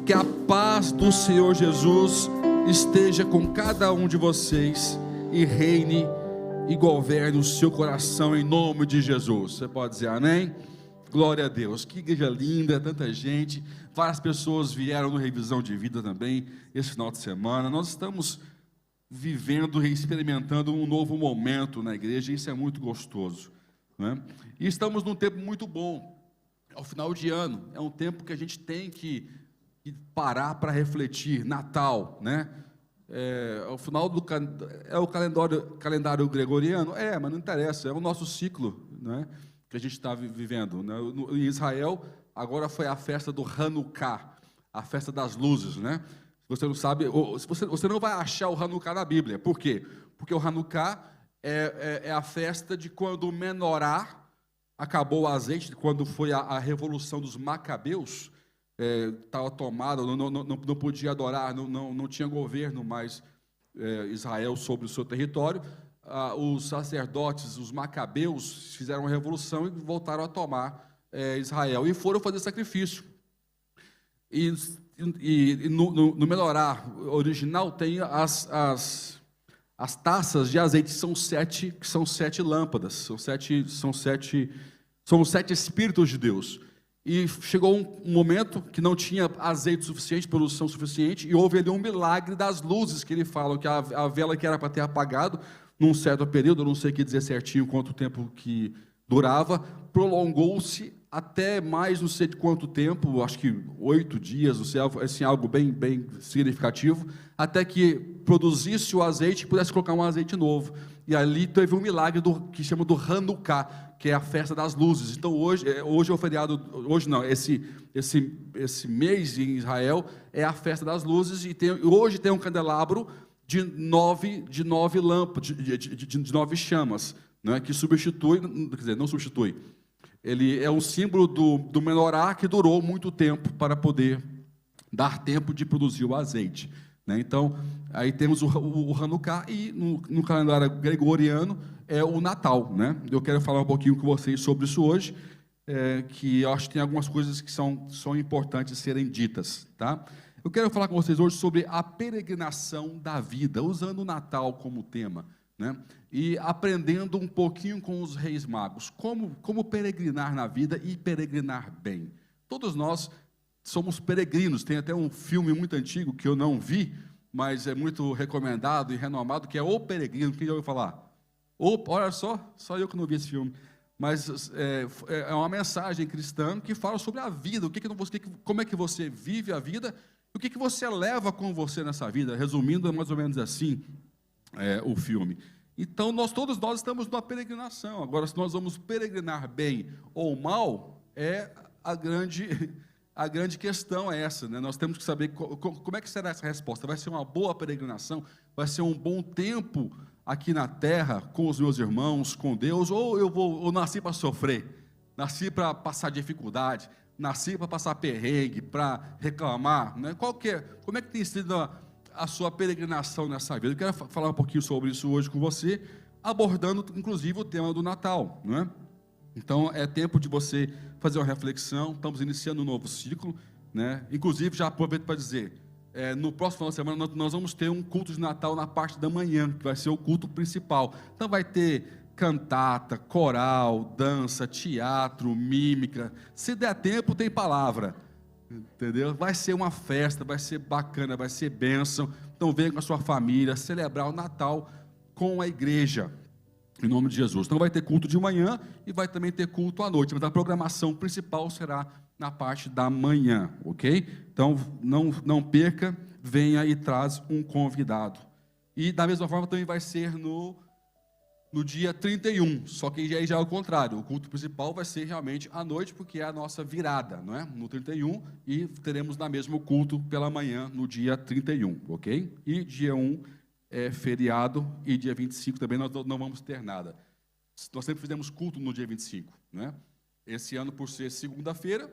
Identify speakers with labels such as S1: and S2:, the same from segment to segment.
S1: Que a paz do Senhor Jesus esteja com cada um de vocês e reine e governe o seu coração em nome de Jesus. Você pode dizer amém? Glória a Deus. Que igreja linda, tanta gente. Várias pessoas vieram no Revisão de Vida também esse final de semana. Nós estamos vivendo e experimentando um novo momento na igreja, e isso é muito gostoso, né? E estamos num tempo muito bom. Ao final de ano, é um tempo que a gente tem que parar para refletir. Natal, né? Ao final do o calendário gregoriano, mas não interessa, é o nosso ciclo, né, que a gente está vivendo, né? Em Israel, agora foi a festa do Hanukkah, a festa das luzes, né? Você não sabe, você não vai achar o Hanukkah na Bíblia. Por quê? Porque o Hanukkah é a festa de quando o menorá acabou o azeite, quando foi a revolução dos Macabeus. Estava tomado, não podia adorar, não tinha governo mais Israel sobre o seu território. Os sacerdotes, os Macabeus, fizeram uma revolução e voltaram a tomar Israel, e foram fazer sacrifício. E no menorá original tem as taças de azeite, que são sete lâmpadas, são os sete Espíritos de Deus. E chegou um momento que não tinha azeite suficiente, produção suficiente, e houve ali um milagre das luzes, que ele fala que a vela que era para ter apagado num certo período, eu não sei que dizer certinho quanto tempo que durava, prolongou-se até mais não sei de quanto tempo, acho que 8 dias, não sei, assim, algo bem significativo, até que produzisse o azeite e pudesse colocar um azeite novo. E ali teve um milagre que chama do Hanukkah, que é a festa das luzes. Então hoje é o feriado, esse mês em Israel é a festa das luzes, e hoje tem um candelabro de 9 lâmpadas, de 9 chamas, né, que substitui, quer dizer, não substitui, ele é um símbolo do menorá que durou muito tempo para poder dar tempo de produzir o azeite, né? Então, aí temos o Hanukkah, e no calendário gregoriano é o Natal, né? Eu quero falar um pouquinho com vocês sobre isso hoje, que eu acho que tem algumas coisas que são importantes serem ditas, tá? Eu quero falar com vocês hoje sobre a peregrinação da vida, usando o Natal como tema, né? E aprendendo um pouquinho com os Reis Magos, como peregrinar na vida e peregrinar bem. Todos nós somos peregrinos. Tem até um filme muito antigo que eu não vi, mas é muito recomendado e renomado, que é O Peregrino. Quem já ouviu falar? Olha só eu que não vi esse filme. Mas é uma mensagem cristã que fala sobre a vida, como é que você vive a vida, o que você leva com você nessa vida. Resumindo, é mais ou menos assim o filme. Então, todos nós estamos numa peregrinação. Agora, se nós vamos peregrinar bem ou mal, a grande questão é essa, né? Nós temos que saber como é que será essa resposta. Vai ser uma boa peregrinação? Vai ser um bom tempo aqui na terra, com os meus irmãos, com Deus? Ou eu nasci para sofrer, nasci para passar dificuldade, nasci para passar perrengue, para reclamar, né? Como é que tem sido a sua peregrinação nessa vida? Eu quero falar um pouquinho sobre isso hoje com você, abordando inclusive o tema do Natal, não é? Então é tempo de você fazer uma reflexão. Estamos iniciando um novo ciclo, né? Inclusive, já aproveito para dizer, no próximo final de semana nós vamos ter um culto de Natal na parte da manhã, que vai ser o culto principal. Então vai ter cantata, coral, dança, teatro, mímica. Se der tempo, tem palavra. Entendeu? Vai ser uma festa, vai ser bacana, vai ser bênção. Então venha com a sua família celebrar o Natal com a igreja, em nome de Jesus. Então vai ter culto de manhã e vai também ter culto à noite, mas a programação principal será na parte da manhã, ok? Então não perca, venha e traz um convidado. E da mesma forma também vai ser no dia 31, só que aí já é o contrário. O culto principal vai ser realmente à noite, porque é a nossa virada, não é? No 31, e teremos na mesmo culto pela manhã no dia 31, ok? E dia 1 é feriado, e dia 25 também nós não vamos ter nada. Nós sempre fizemos culto no dia 25, né? Esse ano, por ser segunda-feira,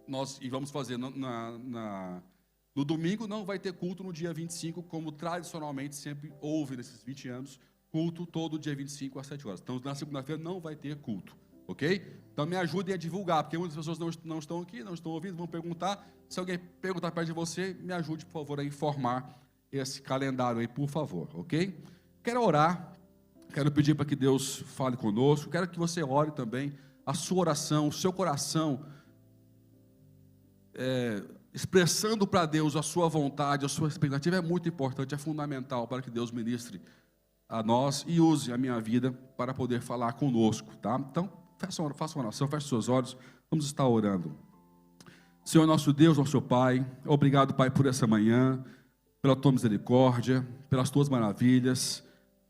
S1: nós vamos fazer no domingo, não vai ter culto no dia 25, como tradicionalmente sempre houve nesses 20 anos, culto todo dia 25 às 7 horas. Então, na segunda-feira não vai ter culto, ok? Então me ajudem a divulgar, porque muitas pessoas não estão aqui, não estão ouvindo, vão perguntar. Se alguém perguntar perto de você, me ajude, por favor, a informar esse calendário aí, por favor, ok? Quero orar, quero pedir para que Deus fale conosco, quero que você ore também, a sua oração, o seu coração, expressando para Deus a sua vontade, a sua expectativa, é muito importante, é fundamental para que Deus ministre a nós e use a minha vida para poder falar conosco, tá? Então, faça uma oração, feche seus olhos, vamos estar orando. Senhor nosso Deus, nosso Pai, obrigado, Pai, por essa manhã, pela Tua misericórdia, pelas Tuas maravilhas,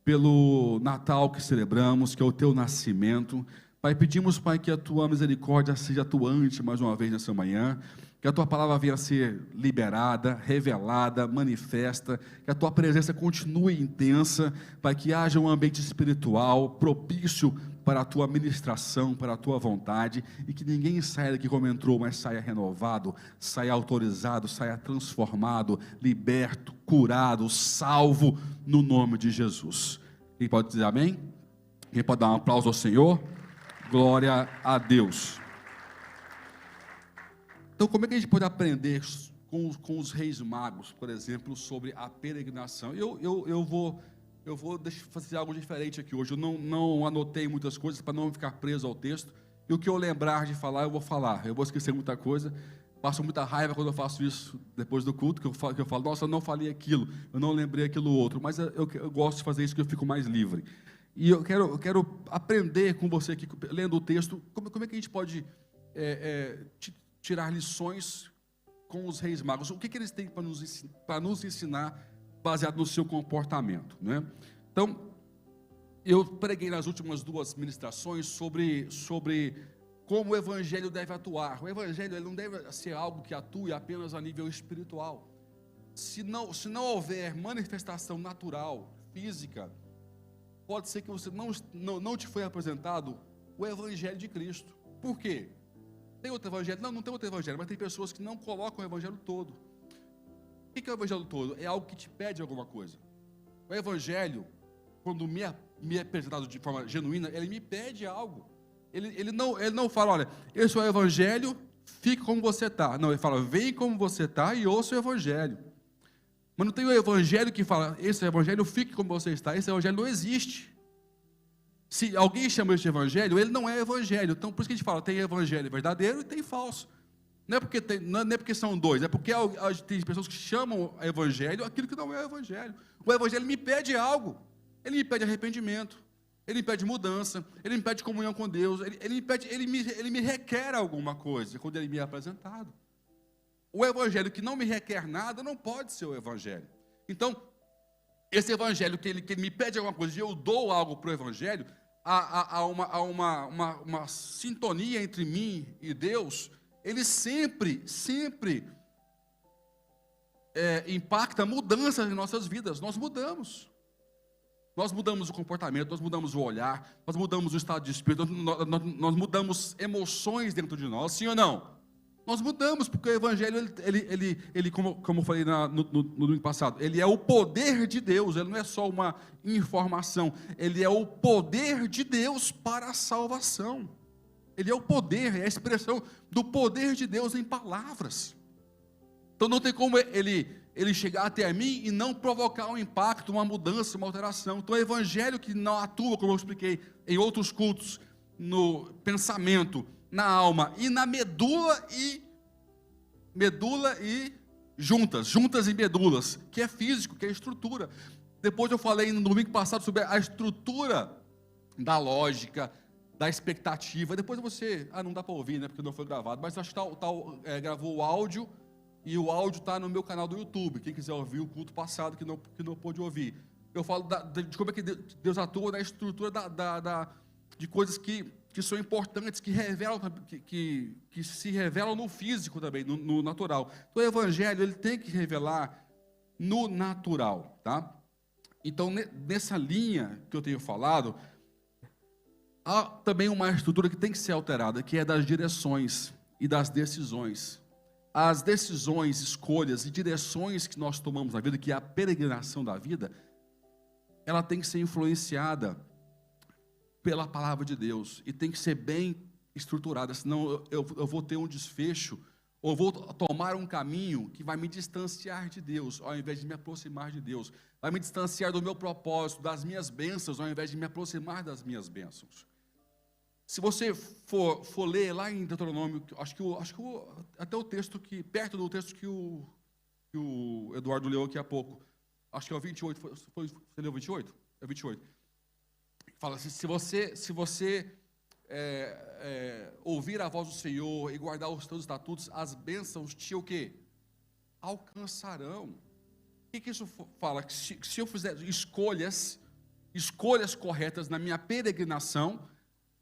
S1: pelo Natal que celebramos, que é o Teu nascimento. Pai, pedimos, Pai, que a Tua misericórdia seja atuante mais uma vez nessa manhã, que a Tua palavra venha a ser liberada, revelada, manifesta, que a Tua presença continue intensa, Pai, que haja um ambiente espiritual propício para a Tua ministração, para a Tua vontade, e que ninguém saia daqui como entrou, mas saia renovado, saia autorizado, saia transformado, liberto, curado, salvo, no nome de Jesus. Quem pode dizer amém? Quem pode dar um aplauso ao Senhor? Glória a Deus. Então, como é que a gente pode aprender com os reis magos, por exemplo, sobre a peregrinação? Eu vou fazer algo diferente aqui hoje. Eu não anotei muitas coisas para não ficar preso ao texto. E o que eu lembrar de falar, eu vou falar. Eu vou esquecer muita coisa. Passo muita raiva quando eu faço isso depois do culto, que eu falo, nossa, eu não falei aquilo, eu não lembrei aquilo outro. Mas eu gosto de fazer isso, que eu fico mais livre. E eu quero aprender com você aqui, lendo o texto, como é que a gente pode tirar lições com os reis magos. O que eles têm para nos ensinar, baseado no seu comportamento, né? Então, eu preguei nas últimas 2 ministrações sobre como o evangelho deve atuar. O evangelho, ele não deve ser algo que atue apenas a nível espiritual. Se não houver manifestação natural, física, pode ser que você não te foi apresentado o evangelho de Cristo. Por quê? Tem outro evangelho? Não tem outro evangelho, mas tem pessoas que não colocam o evangelho todo. O que é o evangelho todo? É algo que te pede alguma coisa. O evangelho, quando me é apresentado de forma genuína, ele me pede algo. Ele não fala, olha, esse é o evangelho, fique como você está. Não, ele fala, vem como você está e ouça o evangelho. Mas não tem o evangelho que fala, esse é o evangelho, fique como você está. Esse evangelho não existe. Se alguém chama isso de evangelho, ele não é evangelho. Então, por isso que a gente fala, tem evangelho verdadeiro e tem falso. Não é porque são dois, é porque tem pessoas que chamam evangelho aquilo que não é evangelho. O evangelho me pede algo. Ele me pede arrependimento, ele me pede mudança, ele me pede comunhão com Deus, ele me requer alguma coisa quando ele me é apresentado. O evangelho que não me requer nada não pode ser o evangelho. Então, esse evangelho que ele me pede alguma coisa e eu dou algo para o evangelho, há uma sintonia entre mim e Deus. Ele sempre impacta mudanças em nossas vidas. Nós mudamos o comportamento, nós mudamos o olhar, nós mudamos o estado de espírito, nós mudamos emoções dentro de nós, sim ou não? Nós mudamos, porque o evangelho, ele como eu falei no domingo passado, ele é o poder de Deus, ele não é só uma informação, ele é o poder de Deus para a salvação. Ele é o poder, é a expressão do poder de Deus em palavras. Então não tem como ele chegar até mim e não provocar um impacto, uma mudança, uma alteração. Então o evangelho que não atua, como eu expliquei em outros cultos, no pensamento, na alma e na medula e juntas e medulas, que é físico, que é estrutura. Depois eu falei no domingo passado sobre a estrutura da lógica, da expectativa. Depois você, não dá para ouvir, né, porque não foi gravado, mas acho que gravou o áudio, e o áudio está no meu canal do YouTube, quem quiser ouvir o culto passado que não pôde ouvir. Eu falo de como é que Deus atua na estrutura de coisas que são importantes, que revelam, que se revelam no físico também, no natural. Então o evangelho, ele tem que revelar no natural, tá? Então nessa linha que eu tenho falado, há também uma estrutura que tem que ser alterada, que é das direções e das decisões. As decisões, escolhas e direções que nós tomamos na vida, que é a peregrinação da vida, ela tem que ser influenciada pela palavra de Deus, e tem que ser bem estruturada, senão eu vou ter um desfecho, ou vou tomar um caminho que vai me distanciar de Deus, ao invés de me aproximar de Deus, vai me distanciar do meu propósito, das minhas bênçãos, ao invés de me aproximar das minhas bênçãos. Se você for ler lá em Deuteronômio, acho que até o texto que, perto do texto que o Eduardo leu aqui há pouco, acho que é o 28, você leu o 28? É o 28. Fala assim, se você ouvir a voz do Senhor e guardar os teus estatutos, as bênçãos te o quê? Alcançarão. O que isso fala? Que se eu fizer escolhas corretas na minha peregrinação,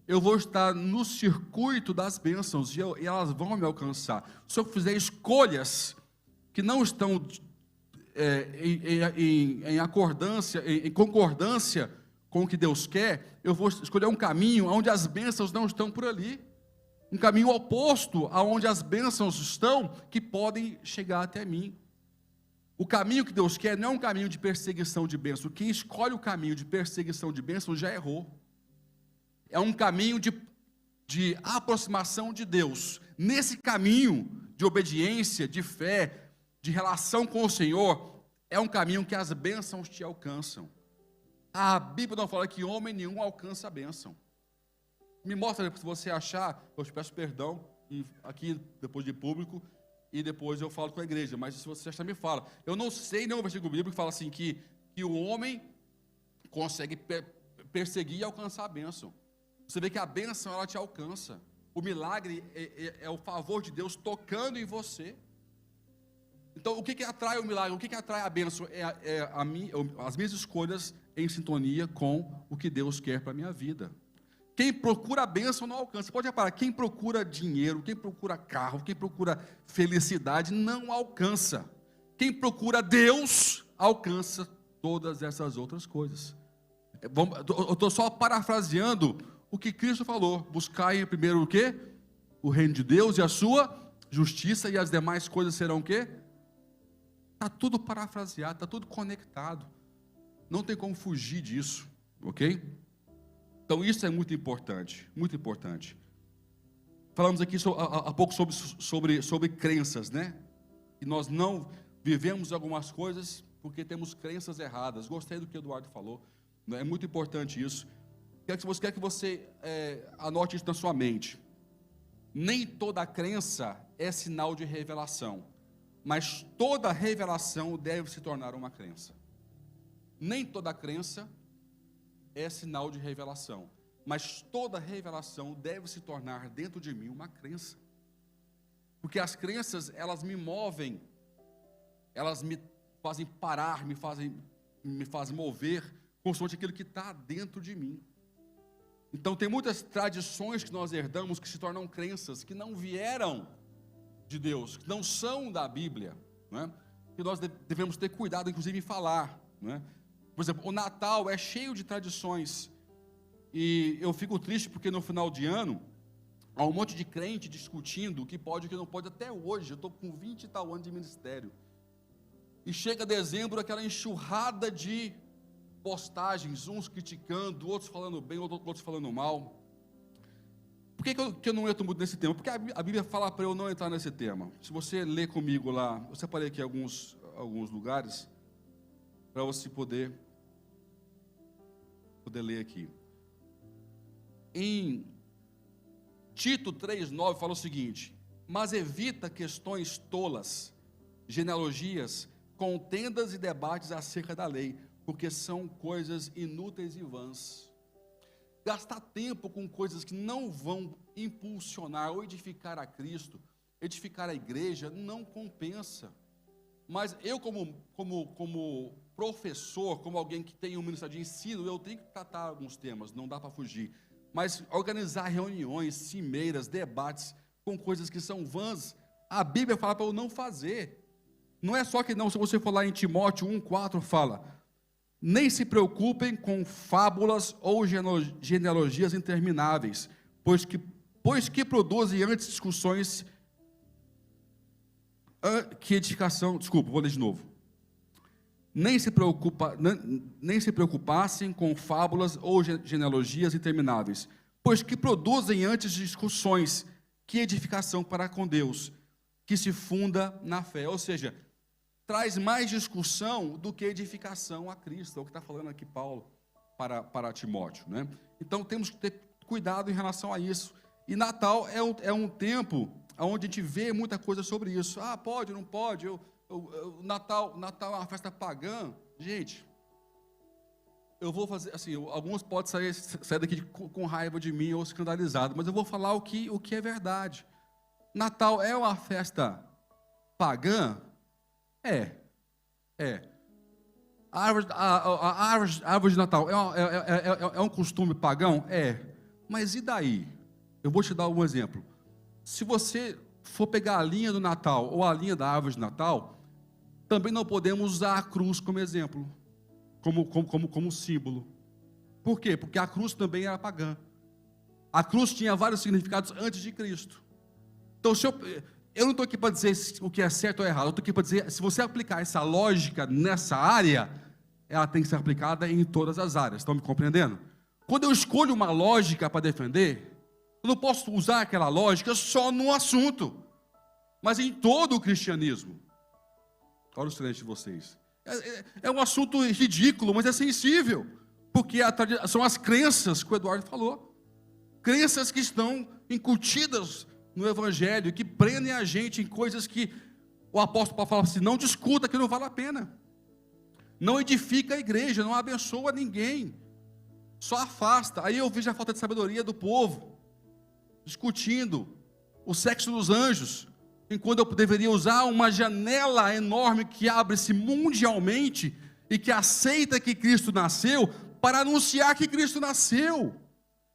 S1: eu vou estar no circuito das bênçãos e elas vão me alcançar. Se eu fizer escolhas que não estão em concordância com o que Deus quer, eu vou escolher um caminho onde as bênçãos não estão por ali. Um caminho oposto aonde as bênçãos estão, que podem chegar até mim. O caminho que Deus quer não é um caminho de perseguição de bênçãos. Quem escolhe o caminho de perseguição de bênçãos já errou. É um caminho de aproximação de Deus. Nesse caminho de obediência, de fé, de relação com o Senhor, é um caminho que as bênçãos te alcançam. A Bíblia não fala que homem nenhum alcança a bênção. Me mostra, se você achar, eu te peço perdão, aqui depois de público, e depois eu falo com a igreja, mas se você achar, me fala. Eu não sei nenhum versículo bíblico que fala assim, que o homem consegue perseguir e alcançar a bênção. Você vê que a bênção, ela te alcança. O milagre é o favor de Deus tocando em você. Então, o que atrai o milagre? O que atrai a bênção? As minhas escolhas em sintonia com o que Deus quer para a minha vida. Quem procura a bênção não alcança. Você pode reparar, quem procura dinheiro, quem procura carro, quem procura felicidade, não alcança. Quem procura Deus, alcança todas essas outras coisas. Eu estou só parafraseando o que Cristo falou. Buscai primeiro o quê? O reino de Deus e a sua justiça, e as demais coisas serão o quê? Está tudo parafraseado, está tudo conectado. Não tem como fugir disso, ok? Então isso é muito importante, muito importante. Falamos aqui há pouco sobre crenças, né? E nós não vivemos algumas coisas porque temos crenças erradas. Gostei do que o Eduardo falou, é muito importante isso. Quer que você anote isso na sua mente. Nem toda crença é sinal de revelação, mas toda revelação deve se tornar uma crença. Nem toda crença é sinal de revelação, mas toda revelação deve se tornar dentro de mim uma crença. Porque as crenças, elas me movem, elas me fazem parar, me fazem mover consoante aquilo que está dentro de mim. Então tem muitas tradições que nós herdamos que se tornam crenças, que não vieram de Deus, que não são da Bíblia, né? Que nós devemos ter cuidado, inclusive, em falar, né? Por exemplo, o Natal é cheio de tradições, e eu fico triste porque no final de ano, há um monte de crente discutindo o que pode e o que não pode, até hoje. Eu estou com 20 e tal anos de ministério, e chega dezembro, aquela enxurrada de postagens, uns criticando, outros falando bem, outros falando mal. Por que eu não entro muito nesse tema? Porque a Bíblia fala para eu não entrar nesse tema. Se você ler comigo lá, eu separei aqui alguns lugares, para você poder ler aqui. Em Tito 3,9 fala o seguinte: mas evita questões tolas, genealogias, contendas e debates acerca da lei, porque são coisas inúteis e vãs. Gastar tempo com coisas que não vão impulsionar ou edificar a Cristo, edificar a igreja, não compensa. Mas eu, como professor, como alguém que tem um ministério de ensino, eu tenho que tratar alguns temas, não dá para fugir. Mas organizar reuniões, cimeiras, debates com coisas que são vãs, a Bíblia fala para eu não fazer. Não é só que não, se você for lá em Timóteo 1,4 fala: nem se preocupem com fábulas ou genealogias intermináveis, pois que produzem antes discussões que edificação. Desculpa, vou ler de novo. nem se preocupassem com fábulas ou genealogias intermináveis, pois que produzem antes discussões que edificação para com Deus, que se funda na fé. Ou seja, traz mais discussão do que edificação a Cristo. É o que está falando aqui Paulo para Timóteo, né? Então temos que ter cuidado em relação a isso. E Natal é um tempo onde a gente vê muita coisa sobre isso. Ah, pode, não pode, Natal é uma festa pagã. Gente, eu vou fazer assim, alguns podem sair daqui com raiva de mim ou escandalizado, mas eu vou falar o que é verdade. Natal é uma festa pagã? É. A árvore de Natal é um costume pagão? É. Mas e daí? Eu vou te dar um exemplo. Se você for pegar a linha do Natal ou a linha da árvore de Natal, também não podemos usar a cruz como exemplo, como símbolo. Por quê? Porque a cruz também era pagã. A cruz tinha vários significados antes de Cristo. Então, eu não estou aqui para dizer o que é certo ou errado, eu estou aqui para dizer, se você aplicar essa lógica nessa área, ela tem que ser aplicada em todas as áreas. Estão me compreendendo? Quando eu escolho uma lógica para defender, eu não posso usar aquela lógica só num assunto, mas em todo o cristianismo. Olha o silêncio de vocês. É um assunto ridículo, mas é sensível, porque são as crenças que o Eduardo falou, crenças que estão incutidas no Evangelho, que prendem a gente em coisas que o apóstolo Paulo fala assim: não discuta, que não vale a pena, não edifica a igreja, não abençoa ninguém, só afasta. Aí eu vejo a falta de sabedoria do povo, discutindo o sexo dos anjos, enquanto eu deveria usar uma janela enorme que abre-se mundialmente e que aceita que Cristo nasceu, para anunciar que Cristo nasceu.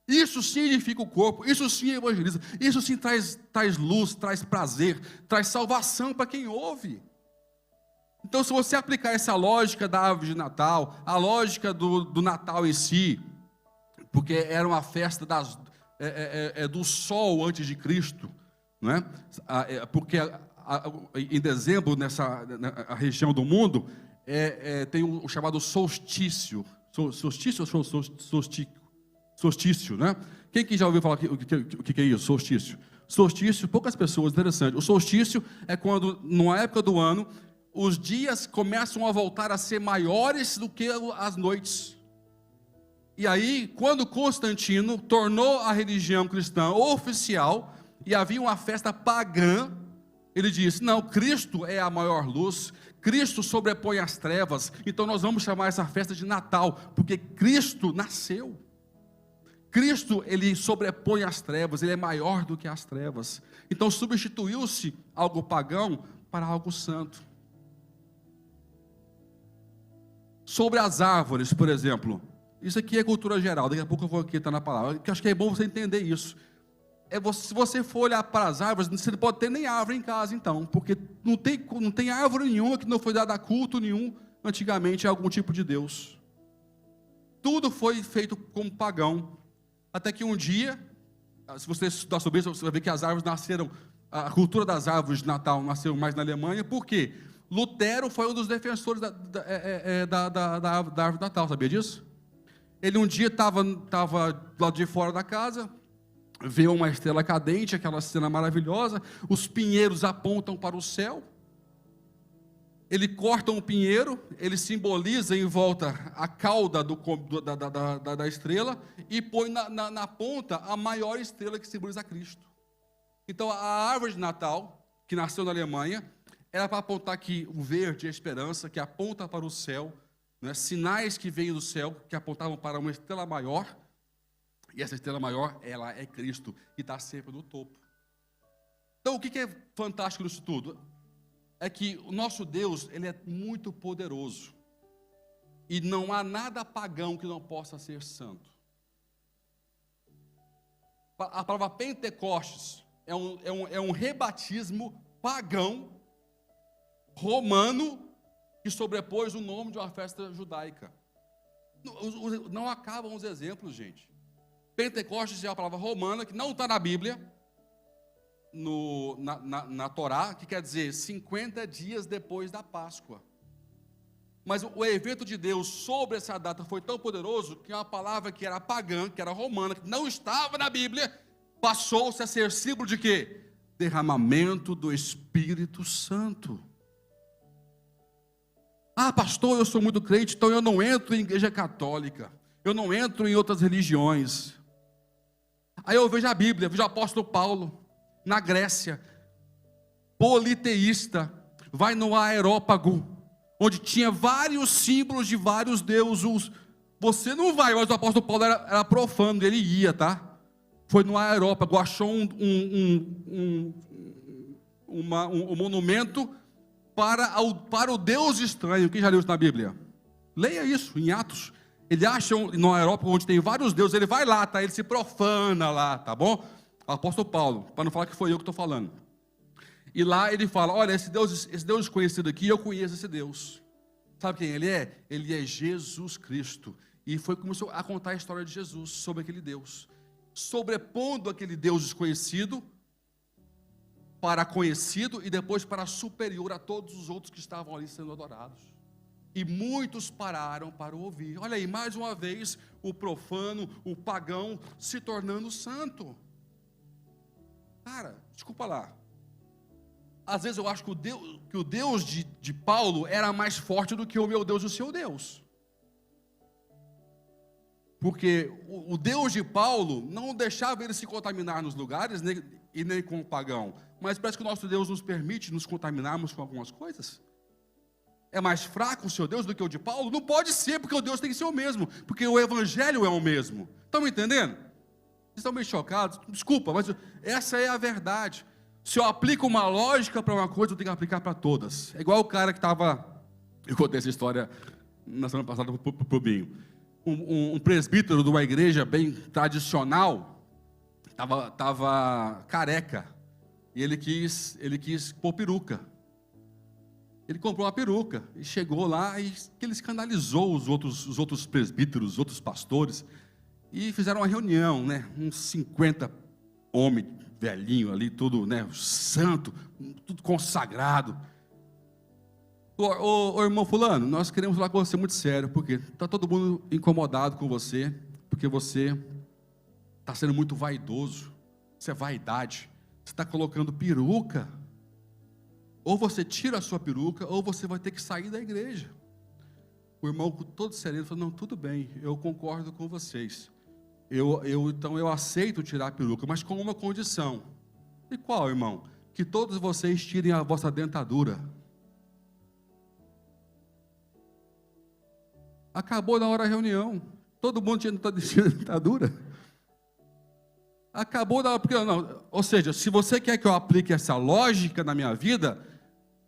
S1: Isso sim edifica o corpo, isso sim evangeliza, isso sim traz luz, traz prazer, traz salvação para quem ouve. Então, se você aplicar essa lógica da árvore de Natal, a lógica do Natal em si, porque era uma festa do sol antes de Cristo, não é? Porque em dezembro, nessa região do mundo, tem o chamado solstício. Solstício ou solstício, né? Quem que já ouviu falar o que é isso? Solstício. Solstício, poucas pessoas, interessante. O solstício é quando, numa época do ano, os dias começam a voltar a ser maiores do que as noites. E aí, quando Constantino tornou a religião cristã oficial, e havia uma festa pagã, ele disse: não, Cristo é a maior luz, Cristo sobrepõe as trevas, então nós vamos chamar essa festa de Natal, porque Cristo nasceu. Cristo, ele sobrepõe as trevas, ele é maior do que as trevas. Então substituiu-se algo pagão para algo santo. Sobre as árvores, por exemplo, isso aqui é cultura geral, daqui a pouco eu vou aqui estar na palavra, que acho que é bom você entender isso. Se você for olhar para as árvores, você não pode ter nem árvore em casa então, porque não tem árvore nenhuma que não foi dada a culto nenhum antigamente a algum tipo de Deus. Tudo foi feito como pagão. Até que um dia, se você estudar sobre isso, você vai ver que as árvores nasceram, a cultura das árvores de Natal nasceu mais na Alemanha. Por quê? Lutero foi um dos defensores da árvore de Natal, sabia disso? Ele um dia estava do lado de fora da casa, vê uma estrela cadente, aquela cena maravilhosa, os pinheiros apontam para o céu, ele corta um pinheiro, ele simboliza em volta a cauda da estrela e põe na ponta a maior estrela que simboliza Cristo. Então a árvore de Natal, que nasceu na Alemanha, era para apontar aqui o verde, a esperança, que aponta para o céu, né? Sinais que vêm do céu, que apontavam para uma estrela maior, e essa estrela maior, ela é Cristo, e está sempre no topo. Então o que é fantástico nisso tudo? É que o nosso Deus, ele é muito poderoso, e não há nada pagão que não possa ser santo. A palavra Pentecostes é um rebatismo pagão, romano, que sobrepôs o nome de uma festa judaica. Não acabam os exemplos, gente. Pentecostes é a palavra romana, que não está na Bíblia, na Torá, que quer dizer 50 dias depois da Páscoa. Mas o evento de Deus sobre essa data foi tão poderoso que uma palavra que era pagã, que era romana, que não estava na Bíblia, passou-se a ser símbolo de quê? Derramamento do Espírito Santo. Ah, pastor, eu sou muito crente, então eu não entro em igreja católica, eu não entro em outras religiões. Aí eu vejo a Bíblia, vejo o apóstolo Paulo, na Grécia, politeísta, vai no Areópago, onde tinha vários símbolos de vários deuses. Você não vai, mas o apóstolo Paulo era profano, ele ia, tá? Foi no Areópago, achou um monumento para o Deus estranho. Quem já leu isso na Bíblia? Leia isso, em Atos. Ele acha no Areópago, onde tem vários deuses, ele vai lá, tá? Ele se profana lá, tá bom? O apóstolo Paulo, para não falar que foi eu que estou falando. E lá ele fala, olha, esse Deus desconhecido aqui, eu conheço esse Deus. Sabe quem ele é? Ele é Jesus Cristo. E começou a contar a história de Jesus sobre aquele Deus. Sobrepondo aquele Deus desconhecido para conhecido e depois para superior a todos os outros que estavam ali sendo adorados. E muitos pararam para ouvir. Olha aí, mais uma vez, o profano, o pagão se tornando santo. Cara, desculpa lá. Às vezes eu acho que o Deus de Paulo era mais forte do que o meu Deus e o seu Deus. Porque o Deus de Paulo não deixava ele se contaminar nos lugares, e nem com o pagão. Mas parece que o nosso Deus nos permite nos contaminarmos com algumas coisas. É mais fraco o seu Deus do que o de Paulo? Não pode ser, porque o Deus tem que ser o mesmo. Porque o Evangelho é o mesmo. Estão me entendendo? Vocês estão meio chocados? Desculpa, mas essa é a verdade. Se eu aplico uma lógica para uma coisa, eu tenho que aplicar para todas. É igual o cara que estava... Eu contei essa história na semana passada para o Binho. Um presbítero de uma igreja bem tradicional estava careca. E ele quis pôr peruca. Ele comprou uma peruca e chegou lá e ele escandalizou os outros presbíteros, os outros pastores. E fizeram uma reunião, né? Uns 50 homens velhinho ali, tudo, né, santo, tudo consagrado. Ô irmão fulano, nós queremos falar com você muito sério, porque está todo mundo incomodado com você, porque você está sendo muito vaidoso. Isso é vaidade. Você está colocando peruca. Ou você tira a sua peruca, ou você vai ter que sair da igreja. O irmão, com todo sereno, falou, não, tudo bem, eu concordo com vocês. Então eu aceito tirar a peruca, mas com uma condição. E qual, irmão? Que todos vocês tirem a vossa dentadura. Acabou na hora da reunião. Todo mundo tinha dentadura. Acabou na hora, porque não. Ou seja, se você quer que eu aplique essa lógica na minha vida,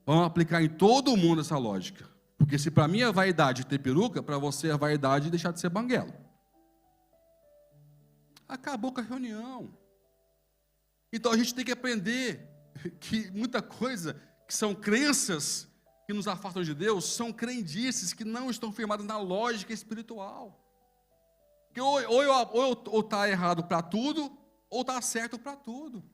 S1: vamos aplicar em todo mundo essa lógica. Porque se para mim é vaidade ter peruca, para você é vaidade deixar de ser banguela. Acabou com a reunião. Então a gente tem que aprender que muita coisa que são crenças que nos afastam de Deus são crendices que não estão firmadas na lógica espiritual. Que ou está errado para tudo, ou está certo para tudo.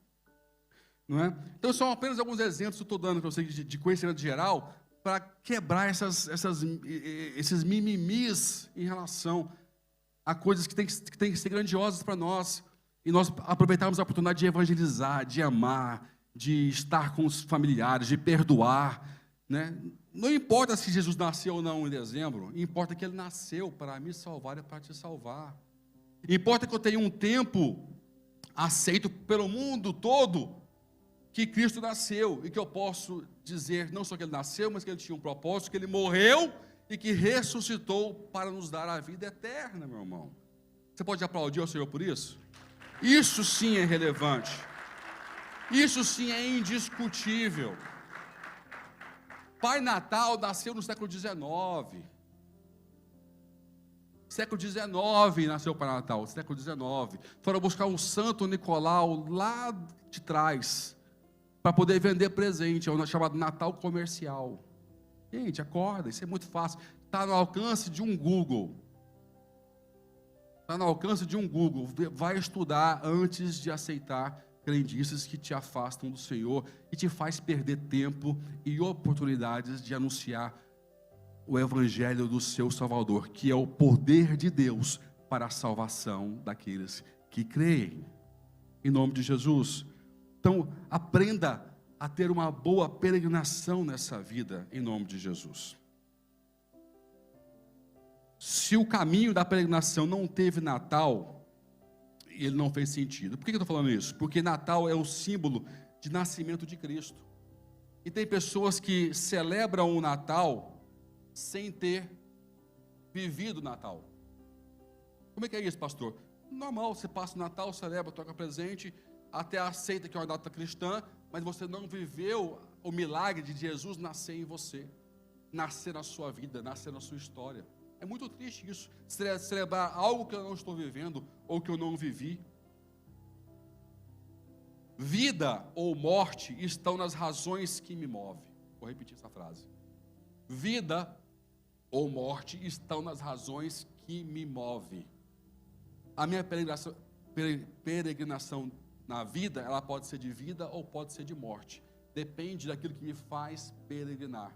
S1: Não é? Então são apenas alguns exemplos que eu estou dando para vocês de conhecimento geral, para quebrar esses mimimis em relação a coisas que tem que ser grandiosas para nós, e nós aproveitarmos a oportunidade de evangelizar, de amar, de estar com os familiares, de perdoar, né? Não importa se Jesus nasceu ou não em dezembro, importa que Ele nasceu para me salvar e para te salvar. Importa que eu tenha um tempo aceito pelo mundo todo, que Cristo nasceu, e que eu posso dizer, não só que Ele nasceu, mas que Ele tinha um propósito, que Ele morreu, e que ressuscitou para nos dar a vida eterna, meu irmão. Você pode aplaudir ao Senhor por isso? Isso sim é relevante. Isso sim é indiscutível. Pai Natal nasceu no século XIX. Século XIX nasceu o Pai Natal, século XIX. Foram buscar um Santo Nicolau lá de trás, para poder vender presente, é o chamado Natal comercial. Gente, acorda, isso é muito fácil. Está no alcance de um Google. Está no alcance de um Google. Vai estudar antes de aceitar crendices que te afastam do Senhor e te faz perder tempo e oportunidades de anunciar o evangelho do seu Salvador, que é o poder de Deus para a salvação daqueles que creem. Em nome de Jesus. Então, aprenda a ter uma boa peregrinação nessa vida, em nome de Jesus. Se o caminho da peregrinação não teve Natal, ele não fez sentido. Por que eu estou falando isso? Porque Natal é o símbolo de nascimento de Cristo. E tem pessoas que celebram o Natal sem ter vivido o Natal. Como é que é isso, pastor? Normal, você passa o Natal, celebra, toca presente, até aceita que é uma data cristã, mas você não viveu o milagre de Jesus nascer em você, nascer na sua vida, nascer na sua história. É muito triste isso, celebrar algo que eu não estou vivendo, ou que eu não vivi. Vida ou morte estão nas razões que me movem. Vou repetir essa frase. Vida ou morte estão nas razões que me movem. A minha peregrinação na vida, ela pode ser de vida ou pode ser de morte. Depende daquilo que me faz peregrinar.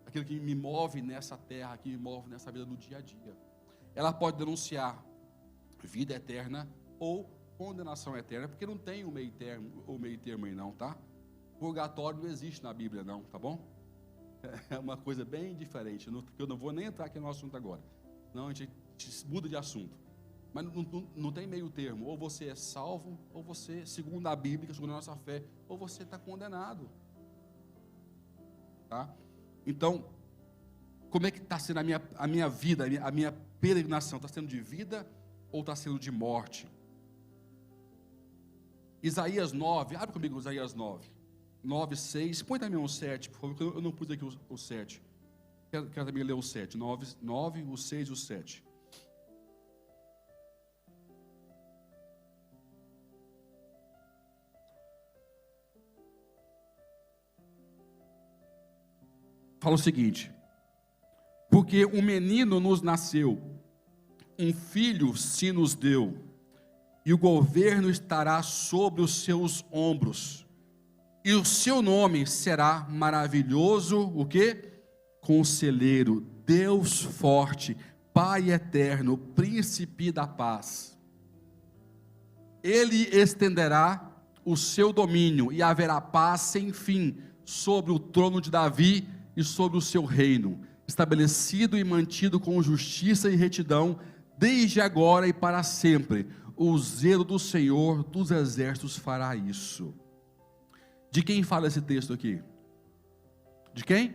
S1: Aquilo que me move nessa terra, que me move nessa vida do dia a dia. Ela pode denunciar vida eterna ou condenação eterna, porque não tem o meio termo aí não, tá? Purgatório não existe na Bíblia não, tá bom? É uma coisa bem diferente, eu não vou nem entrar aqui no assunto agora. Não, a gente muda de assunto. Mas não tem meio termo, ou você é salvo, ou você, segundo a Bíblia, segundo a nossa fé, ou você está condenado. Tá? Então, como é que está sendo a minha vida, a minha peregrinação? Está sendo de vida ou está sendo de morte? Isaías 9, abre comigo Isaías 9, 6, põe também o 7, por favor, porque eu não pus aqui o 7. Quero também ler o 7, 9, o 6 e o 7. Fala o seguinte: porque um menino nos nasceu, um filho se nos deu, e o governo estará sobre os seus ombros, e o seu nome será maravilhoso, o quê? Conselheiro, Deus forte, Pai eterno, príncipe da paz. Ele estenderá o seu domínio, e haverá paz sem fim sobre o trono de Davi e sobre o seu reino, estabelecido e mantido com justiça e retidão, desde agora e para sempre. O zelo do Senhor dos exércitos fará isso. De quem fala esse texto aqui? De quem?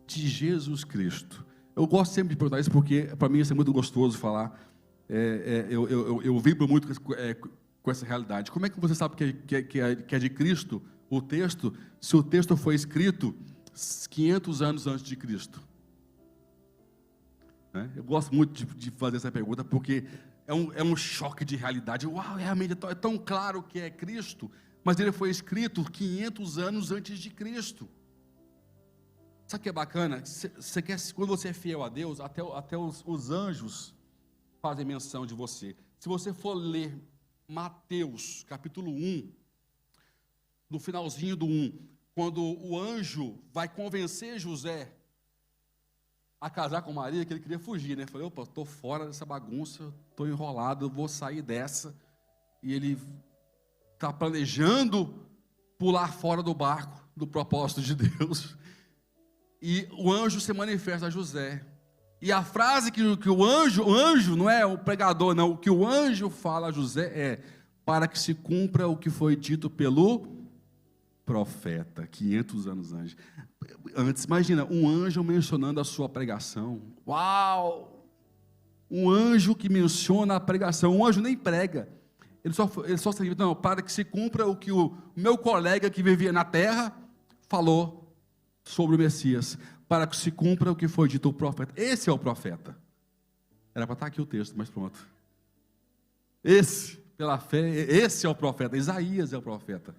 S1: De Jesus Cristo. Eu gosto sempre de perguntar isso, porque para mim isso é muito gostoso falar. Eu vibro muito com essa realidade. Como é que você sabe que é de Cristo o texto, se o texto foi escrito 500 anos antes de Cristo? Eu gosto muito de fazer essa pergunta, porque é um choque de realidade. Uau, realmente é tão claro que é Cristo, mas ele foi escrito 500 anos antes de Cristo. Sabe o que é bacana? Quando você é fiel a Deus, até os anjos fazem menção de você. Se você for ler Mateus, capítulo 1, no finalzinho do 1, quando o anjo vai convencer José a casar com Maria, que ele queria fugir, né? Falei, opa, estou fora dessa bagunça, estou enrolado, vou sair dessa. E ele está planejando pular fora do barco, do propósito de Deus. E o anjo se manifesta a José. E a frase que o anjo não é o pregador, não, o que o anjo fala a José é: para que se cumpra o que foi dito pelo profeta, 500 anos antes. Imagina, um anjo mencionando a sua pregação. Uau! Um anjo que menciona a pregação. Um anjo nem prega. Ele só se não, para que se cumpra o que o meu colega que vivia na terra falou sobre o Messias. Para que se cumpra o que foi dito o profeta. Esse é o profeta. Era para estar aqui o texto, mas pronto. Pela fé, esse é o profeta. Isaías é o profeta.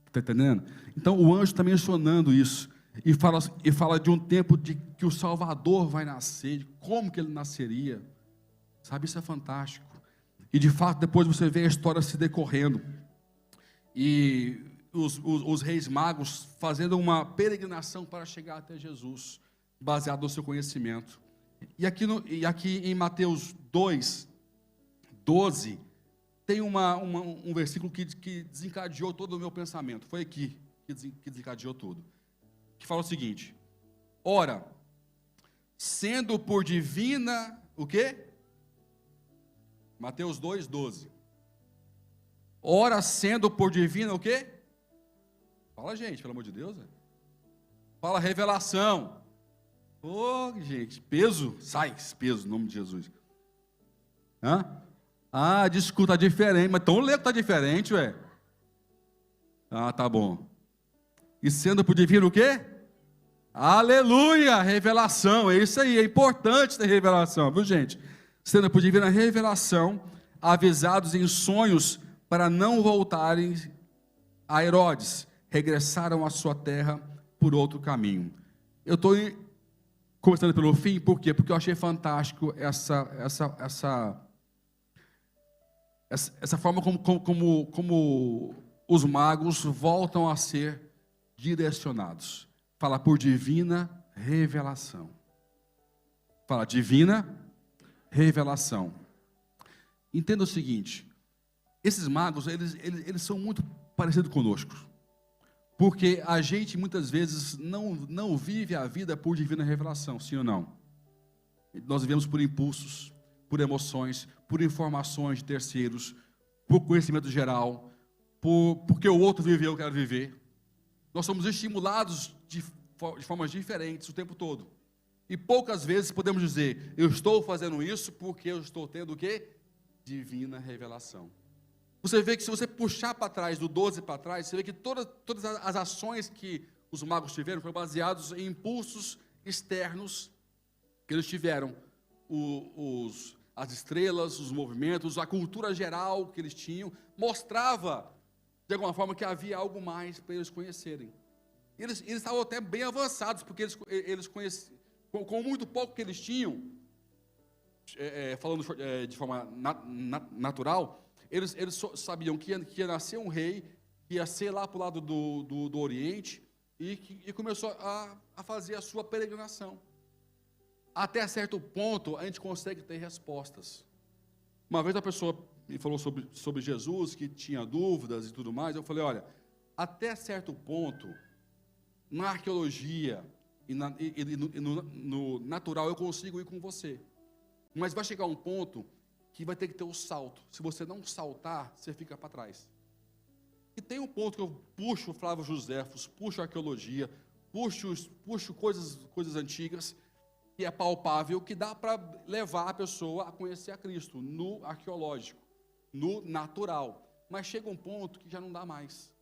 S1: Está entendendo? Então o anjo está mencionando isso. E fala de um tempo de que o Salvador vai nascer, de como que ele nasceria. Sabe, isso é fantástico. E de fato, depois você vê a história se decorrendo. E os reis magos fazendo uma peregrinação para chegar até Jesus, baseado no seu conhecimento. E aqui em Mateus 2, 12, tem um versículo que desencadeou todo o meu pensamento. Foi aqui que desencadeou tudo. Que fala o seguinte: ora, sendo por divina, o quê? Mateus 2, 12. Ora, sendo por divina, o quê? Fala, gente, pelo amor de Deus. Fala, revelação. Ô, gente, peso, sai esse peso, em nome de Jesus. Hã? Ah, desculpa, tá diferente, mas tão lento, tá diferente, ué. Ah, tá bom. E sendo por divino o quê? Aleluia, revelação, é isso aí, é importante ter revelação, viu, gente? Sendo por divina revelação, avisados em sonhos para não voltarem a Herodes, regressaram à sua terra por outro caminho. Eu estou começando pelo fim, por quê? Porque eu achei fantástico essa forma como os magos voltam a ser direcionados. Fala por divina revelação. Fala divina revelação. Entenda o seguinte: esses magos, eles são muito parecidos conosco, porque a gente muitas vezes não vive a vida por divina revelação, sim ou não? Nós vivemos por impulsos, por emoções, por informações de terceiros, por conhecimento geral, porque o outro viveu, eu quero viver. Nós somos estimulados de formas diferentes o tempo todo. E poucas vezes podemos dizer, eu estou fazendo isso porque eu estou tendo o quê? Divina revelação. Você vê que se você puxar para trás, do 12 para trás, você vê que todas as ações que os magos tiveram foram baseadas em impulsos externos que eles tiveram. As estrelas, os movimentos, a cultura geral que eles tinham, mostrava, de alguma forma, que havia algo mais para eles conhecerem. Eles estavam até bem avançados, porque eles conheciam, com muito pouco que eles tinham, falando de forma natural, eles sabiam que ia nascer um rei, que ia ser lá para o lado do Oriente, e começou a fazer a sua peregrinação. Até certo ponto, a gente consegue ter respostas. Uma vez a pessoa me falou sobre Jesus, que tinha dúvidas e tudo mais, eu falei, olha, até certo ponto, na arqueologia e no natural, eu consigo ir com você. Mas vai chegar um ponto que vai ter que ter o salto. Se você não saltar, você fica para trás. E tem um ponto que eu puxo o Flávio Joséfos, puxo a arqueologia, puxo coisas antigas, que é palpável, que dá para levar a pessoa a conhecer a Cristo, no arqueológico, no natural. Mas chega um ponto que já não dá mais.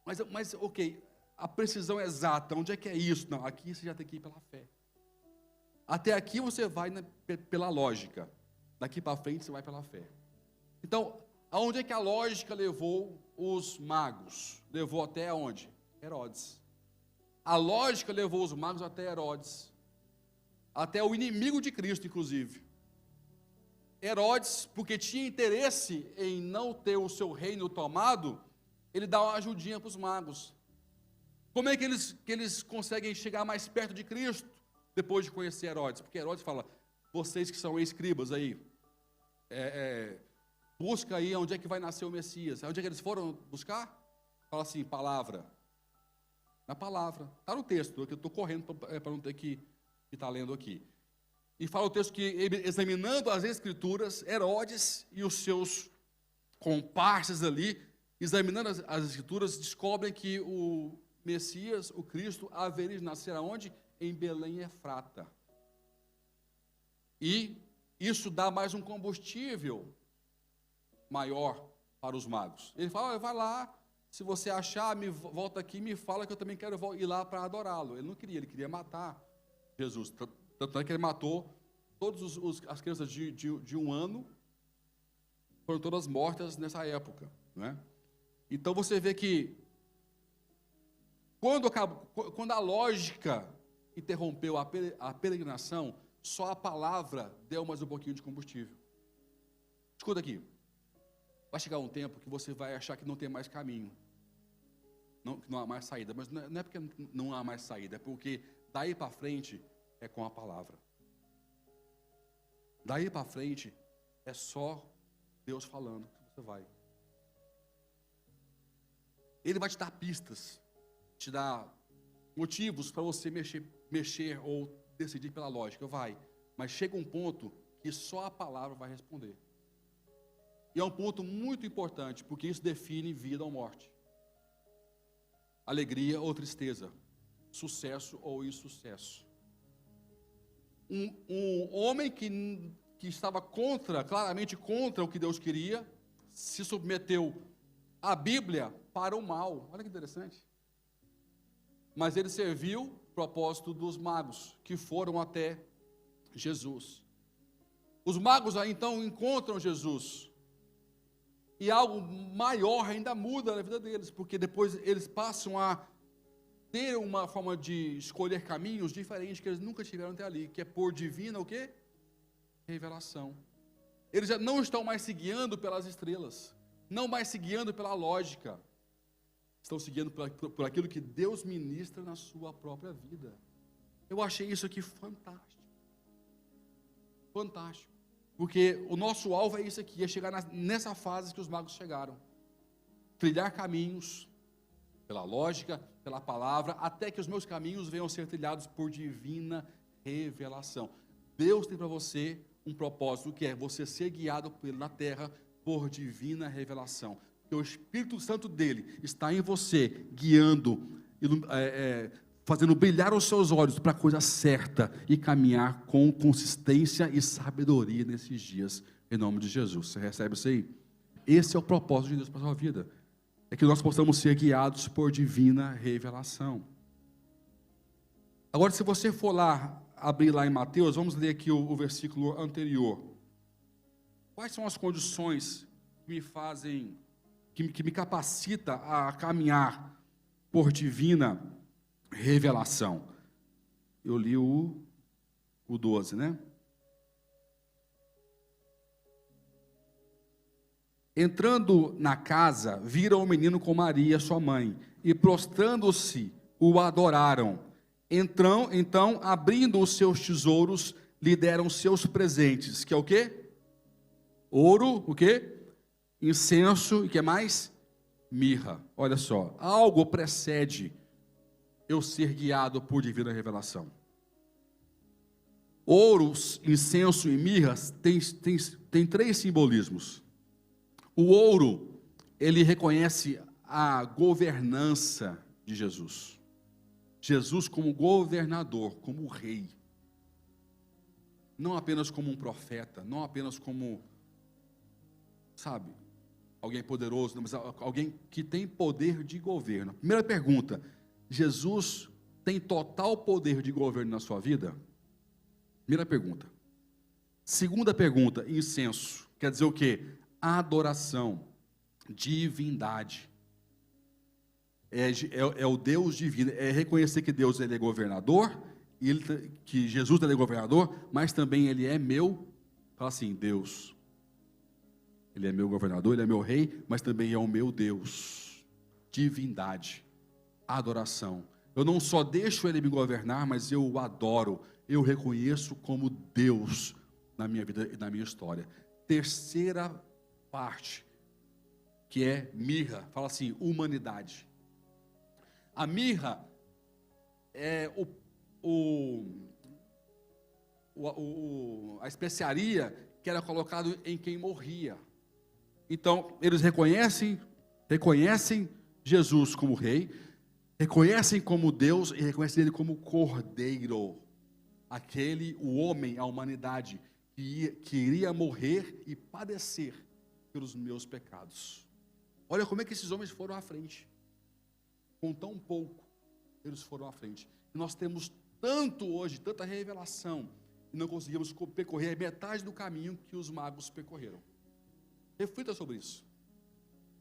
S1: Mas ok, a precisão exata, onde é que é isso? Não, aqui você já tem que ir pela fé. Até aqui você vai pela lógica. Daqui para frente você vai pela fé. Então, aonde é que a lógica levou os magos? Levou até onde? Herodes. A lógica levou os magos até Herodes. Até o inimigo de Cristo, inclusive. Herodes, porque tinha interesse em não ter o seu reino tomado, ele dá uma ajudinha para os magos. Como é que eles conseguem chegar mais perto de Cristo depois de conhecer Herodes? Porque Herodes fala, vocês que são escribas aí, busca aí onde é que vai nascer o Messias. Onde é que eles foram buscar? Fala assim, palavra. Na palavra. Está no texto, eu estou correndo para não ter que estar lendo aqui. E fala o texto que, examinando as Escrituras, Herodes e os seus comparsas ali, examinando as Escrituras, descobrem que o Messias, o Cristo, haveria de nascer aonde? Em Belém, Efrata. E isso dá mais um combustível maior para os magos. Ele fala, vai lá, se você achar, volta aqui e me fala que eu também quero ir lá para adorá-lo. Ele não queria, ele queria matar Jesus. Tanto é que ele matou todas as crianças de 1 ano, foram todas mortas nessa época, né? Então você vê que quando a lógica interrompeu a peregrinação, só a palavra deu mais um pouquinho de combustível. Escuta aqui, vai chegar um tempo que você vai achar que não tem mais caminho. não, que não há mais saída, mas não é porque não há mais saída, é porque daí para frente é com a palavra. Daí para frente é só Deus falando que você vai. Ele vai te dar pistas, te dar motivos para você mexer ou decidir pela lógica, vai. Mas chega um ponto que só a palavra vai responder. E é um ponto muito importante, porque isso define vida ou morte. Alegria ou tristeza. Sucesso ou insucesso. Um homem que estava claramente contra o que Deus queria, se submeteu à Bíblia para o mal. Olha que interessante. Mas ele serviu o propósito dos magos, que foram até Jesus. Os magos aí então encontram Jesus. E algo maior ainda muda na vida deles, porque depois eles passam a ter uma forma de escolher caminhos diferentes que eles nunca tiveram até ali, que é por divina o quê? Revelação. Eles já não estão mais se guiando pelas estrelas, não mais se guiando pela lógica, estão se guiando por aquilo que Deus ministra na sua própria vida. Eu achei isso aqui fantástico. Fantástico. Porque o nosso alvo é isso aqui, é chegar nessa fase que os magos chegaram. Trilhar caminhos, pela lógica, pela palavra, até que os meus caminhos venham a ser trilhados por divina revelação. Deus tem para você um propósito, que é você ser guiado na terra por divina revelação. Porque o Espírito Santo dele está em você, guiando, fazendo brilhar os seus olhos para a coisa certa e caminhar com consistência e sabedoria nesses dias, em nome de Jesus. Você recebe isso aí? Esse é o propósito de Deus para a sua vida, é que nós possamos ser guiados por divina revelação. Agora, se você for lá, abrir lá em Mateus, vamos ler aqui o versículo anterior. Quais são as condições que me fazem, que me capacita a caminhar por divina revelação? Eu li o 12, né? Entrando na casa, viram o menino com Maria, sua mãe, e prostrando-se, o adoraram. Então, abrindo os seus tesouros, lhe deram seus presentes, que é o quê? Ouro, o quê? Incenso, e que mais? Mirra. Olha só, algo precede eu ser guiado por divina revelação. Ouro, incenso e mirra tem três simbolismos. O ouro, ele reconhece a governança de Jesus. Jesus como governador, como rei. Não apenas como um profeta, não apenas como, sabe, alguém poderoso, mas alguém que tem poder de governo. Primeira pergunta, Jesus tem total poder de governo na sua vida? Primeira pergunta. Segunda pergunta, incenso. Quer dizer o quê? Adoração, divindade. É o Deus divino, é reconhecer que Deus ele é governador, que Jesus ele é governador, mas também ele é meu, fala assim, Deus. Ele é meu governador, ele é meu rei, mas também é o meu Deus. Divindade, adoração. Eu não só deixo ele me governar, mas eu o adoro, eu o reconheço como Deus na minha vida e na minha história. Terceira parte, que é mirra, fala assim, humanidade. A mirra é a especiaria que era colocado em quem morria. Então, eles reconhecem Jesus como rei, reconhecem como Deus e reconhecem ele como cordeiro, o homem, a humanidade, que iria morrer e padecer pelos meus pecados. Olha como é que esses homens foram à frente. Com tão pouco, eles foram à frente. E nós temos tanto hoje, tanta revelação, e não conseguimos percorrer metade do caminho que os magos percorreram. Reflita sobre isso.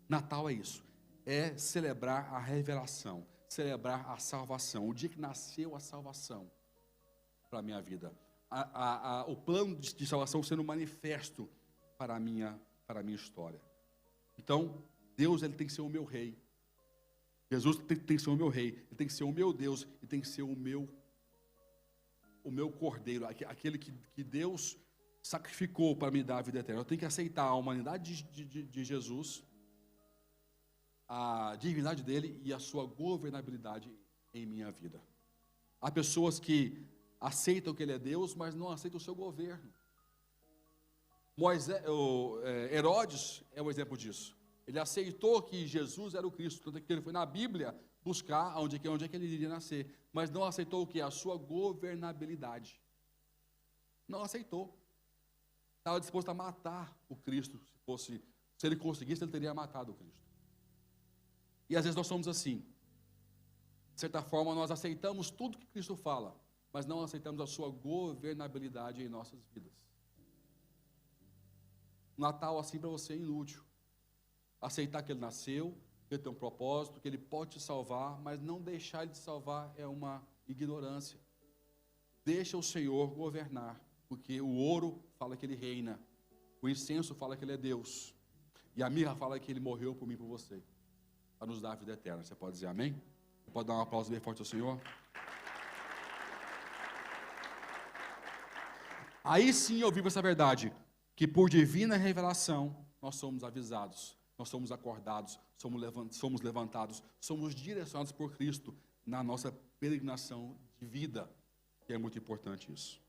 S1: Natal é isso. É celebrar a revelação, celebrar a salvação. O dia que nasceu a salvação para a minha vida. O plano de salvação sendo manifesto para a minha história. Então, Deus ele tem que ser o meu rei. Jesus tem que ser o meu rei, ele tem que ser o meu Deus, e tem que ser o meu cordeiro, aquele que Deus sacrificou para me dar a vida eterna. Eu tenho que aceitar a humanidade de Jesus, a divindade dele e a sua governabilidade em minha vida. Há pessoas que aceitam que ele é Deus, mas não aceitam o seu governo. Herodes é um exemplo disso. Ele aceitou que Jesus era o Cristo, tanto que ele foi na Bíblia buscar onde é que ele iria nascer, mas não aceitou o que? A sua governabilidade. Não aceitou. Estava disposto a matar o Cristo, se ele conseguisse, ele teria matado o Cristo. E às vezes nós somos assim. De certa forma, nós aceitamos tudo que Cristo fala, mas não aceitamos a sua governabilidade em nossas vidas. Natal assim para você é inútil. Aceitar que ele nasceu, que ele tem um propósito, que ele pode te salvar, mas não deixar ele te salvar é uma ignorância. Deixa o Senhor governar, porque o ouro fala que ele reina, o incenso fala que ele é Deus, e a mirra fala que ele morreu por mim e por você, para nos dar a vida eterna. Você pode dizer amém? Você pode dar um aplauso bem forte ao Senhor? Aí sim eu vivo essa verdade, que por divina revelação nós somos avisados, nós somos acordados, somos levantados, somos direcionados por Cristo na nossa peregrinação de vida, que é muito importante isso.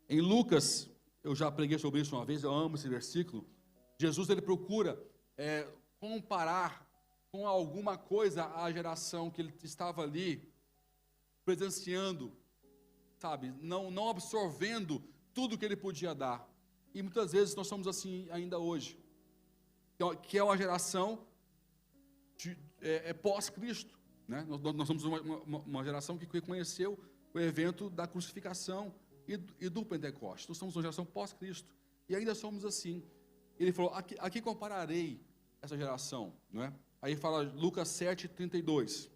S1: Em Lucas, eu já preguei sobre isso uma vez, eu amo esse versículo. Jesus ele procura comparar com alguma coisa a geração que ele estava ali presenciando, sabe, não absorvendo tudo que ele podia dar. E muitas vezes nós somos assim ainda hoje, que é uma geração pós-Cristo, né? Nós somos uma geração que conheceu o evento da crucificação e do Pentecostes. Nós somos uma geração pós-Cristo e ainda somos assim. Ele falou, aqui compararei essa geração, não é? Aí fala Lucas 7:32.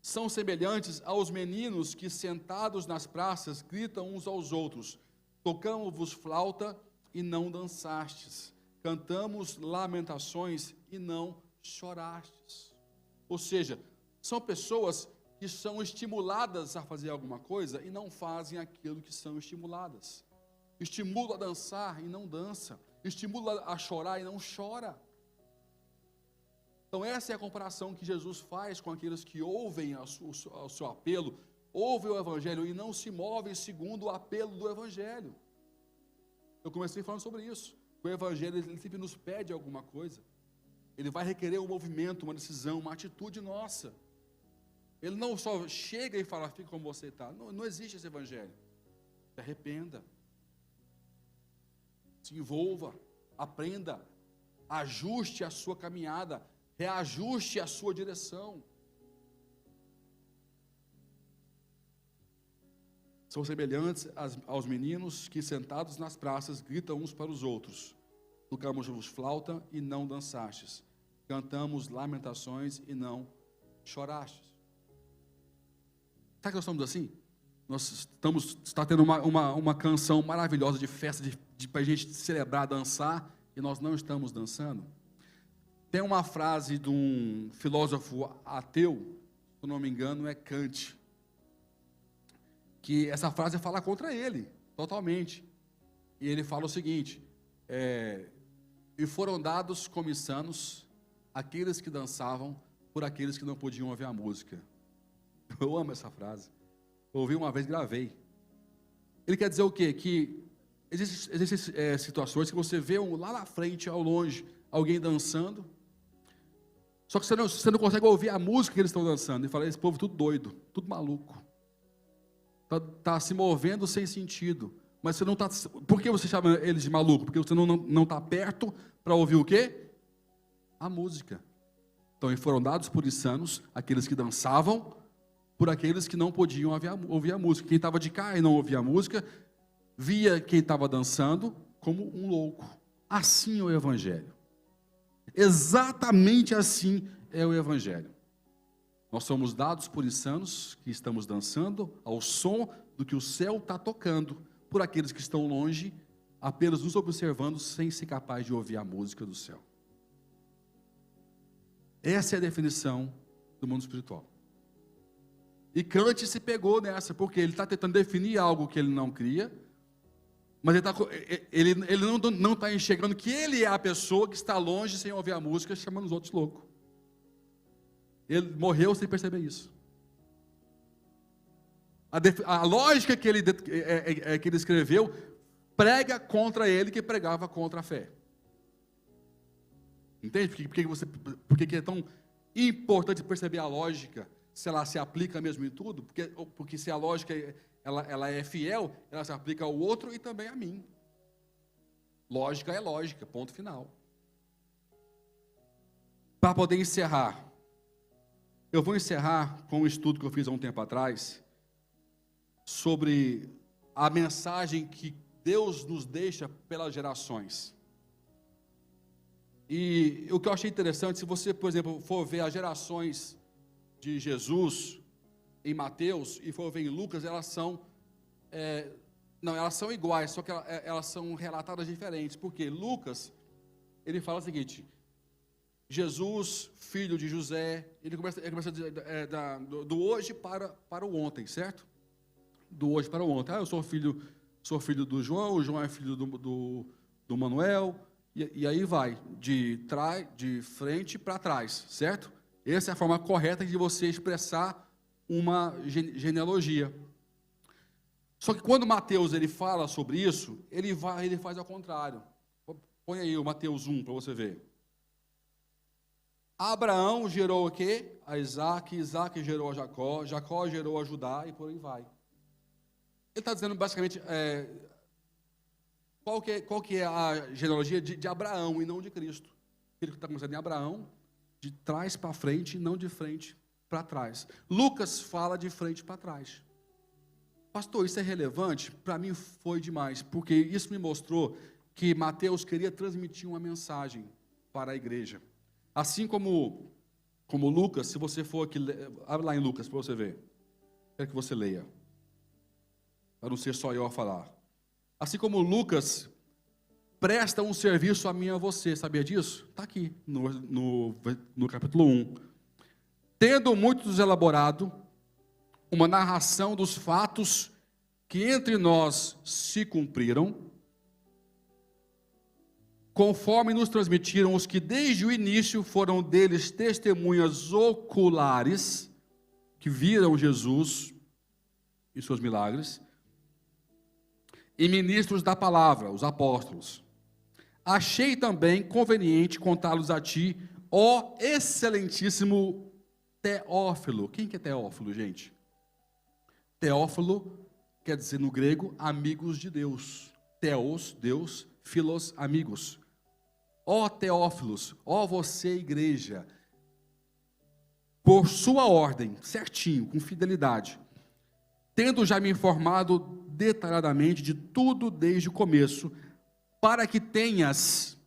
S1: São semelhantes aos meninos que sentados nas praças gritam uns aos outros: tocamos-vos flauta e não dançastes, cantamos lamentações e não chorastes. Ou seja, são pessoas que são estimuladas a fazer alguma coisa e não fazem aquilo que são estimuladas. Estimula a dançar e não dança, estimula a chorar e não chora. Então essa é a comparação que Jesus faz com aqueles que ouvem o seu apelo, ouvem o Evangelho e não se movem segundo o apelo do Evangelho. Eu comecei falando sobre isso. O Evangelho ele sempre nos pede alguma coisa. Ele vai requerer um movimento, uma decisão, uma atitude nossa. Ele não só chega e fala, fica como você está. Não existe esse Evangelho. Se arrependa. Se envolva. Aprenda. Ajuste a sua caminhada. Reajuste a sua direção. São semelhantes aos meninos que sentados nas praças gritam uns para os outros: tocamos-vos flauta e não dançastes, cantamos lamentações e não chorastes. Sabe que nós estamos assim? Está tendo uma canção maravilhosa de festa, para a gente celebrar, dançar, e nós não estamos dançando. Tem uma frase de um filósofo ateu, se eu não me engano, é Kant, que essa frase fala contra ele, totalmente. E ele fala o seguinte: e foram dados comissanos aqueles que dançavam por aqueles que não podiam ouvir a música. Eu amo essa frase. Eu ouvi uma vez, gravei. Ele quer dizer o quê? Que existem situações que você vê lá na frente, ao longe, alguém dançando, só que você não consegue ouvir a música que eles estão dançando. E fala, esse povo tudo doido, tudo maluco. Está se movendo sem sentido. Mas você não está... Por que você chama eles de maluco? Porque você não está perto para ouvir o quê? A música. Então, foram dados por insanos aqueles que dançavam por aqueles que não podiam ouvir a música. Quem estava de cá e não ouvia a música, via quem estava dançando como um louco. Assim é o Evangelho. Exatamente assim é o Evangelho. Nós somos dados por insanos que estamos dançando ao som do que o céu está tocando, por aqueles que estão longe, apenas nos observando sem ser capaz de ouvir a música do céu. Essa é a definição do mundo espiritual. E Kant se pegou nessa, porque ele está tentando definir algo que ele não cria, mas ele não está enxergando que ele é a pessoa que está longe sem ouvir a música, chamando os outros loucos. Ele morreu sem perceber isso. A lógica que ele escreveu prega contra ele que pregava contra a fé. Entende? Por que é tão importante perceber a lógica, se ela se aplica mesmo em tudo? Porque se a lógica ela é fiel, ela se aplica ao outro e também a mim. Lógica é lógica, ponto final. Para poder encerrar, eu vou encerrar com um estudo que eu fiz há um tempo atrás, sobre a mensagem que Deus nos deixa pelas gerações. E o que eu achei interessante, se você, por exemplo, for ver as gerações de Jesus em Mateus e for ver em Lucas, elas são iguais, só que elas são relatadas diferentes. Porque Lucas, ele fala o seguinte: Jesus, filho de José, ele começa a dizer do hoje para o ontem, certo? Do hoje para o ontem. Eu sou filho do João, o João é filho do Manuel, e aí vai, de frente para trás, certo? Essa é a forma correta de você expressar uma genealogia. Só que quando Mateus ele fala sobre isso, ele faz ao contrário. Põe aí o Mateus 1 para você ver. Abraão gerou o quê? A Isaac, Isaac gerou a Jacó, Jacó gerou a Judá e por aí vai. Ele está dizendo basicamente qual que é a genealogia de Abraão e não de Cristo. Ele está começando em Abraão, de trás para frente e não de frente para trás. Lucas fala de frente para trás. Pastor, isso é relevante? Para mim foi demais, porque isso me mostrou que Mateus queria transmitir uma mensagem para a igreja. Assim como Lucas, se você for aqui, abre lá em Lucas para você ver. Quero que você leia, para não ser só eu a falar. Assim como Lucas presta um serviço a mim e a você, sabia disso? Está aqui, no capítulo 1. Tendo muitos elaborado uma narração dos fatos que entre nós se cumpriram, conforme nos transmitiram os que desde o início foram deles testemunhas oculares, que viram Jesus e seus milagres, e ministros da palavra, os apóstolos. Achei também conveniente contá-los a ti, ó excelentíssimo Teófilo. Quem que é Teófilo, gente? Teófilo quer dizer no grego, amigos de Deus. Teos, Deus, filos, amigos. Ó Teófilos, ó você igreja, por sua ordem, certinho, com fidelidade, tendo já me informado detalhadamente de tudo desde o começo, para que tenhas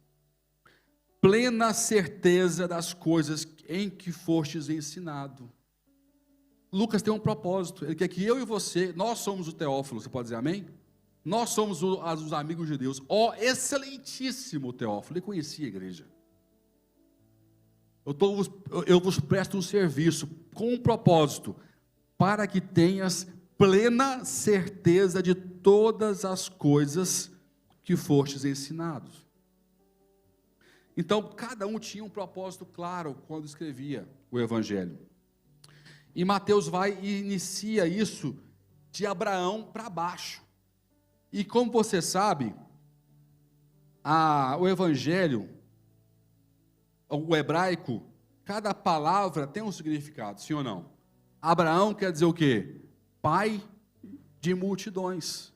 S1: plena certeza das coisas em que fostes ensinado. Lucas tem um propósito, ele quer que eu e você, nós somos o Teófilo, você pode dizer amém? Nós somos os amigos de Deus. Ó excelentíssimo Teófilo, ele conhecia a igreja. Eu vos presto um serviço com um propósito, para que tenhas plena certeza de todas as coisas que fostes ensinados. Então, cada um tinha um propósito claro quando escrevia o Evangelho. E Mateus vai e inicia isso de Abraão para baixo. E como você sabe, o Evangelho, o hebraico, cada palavra tem um significado, sim ou não? Abraão quer dizer o quê? Pai de multidões.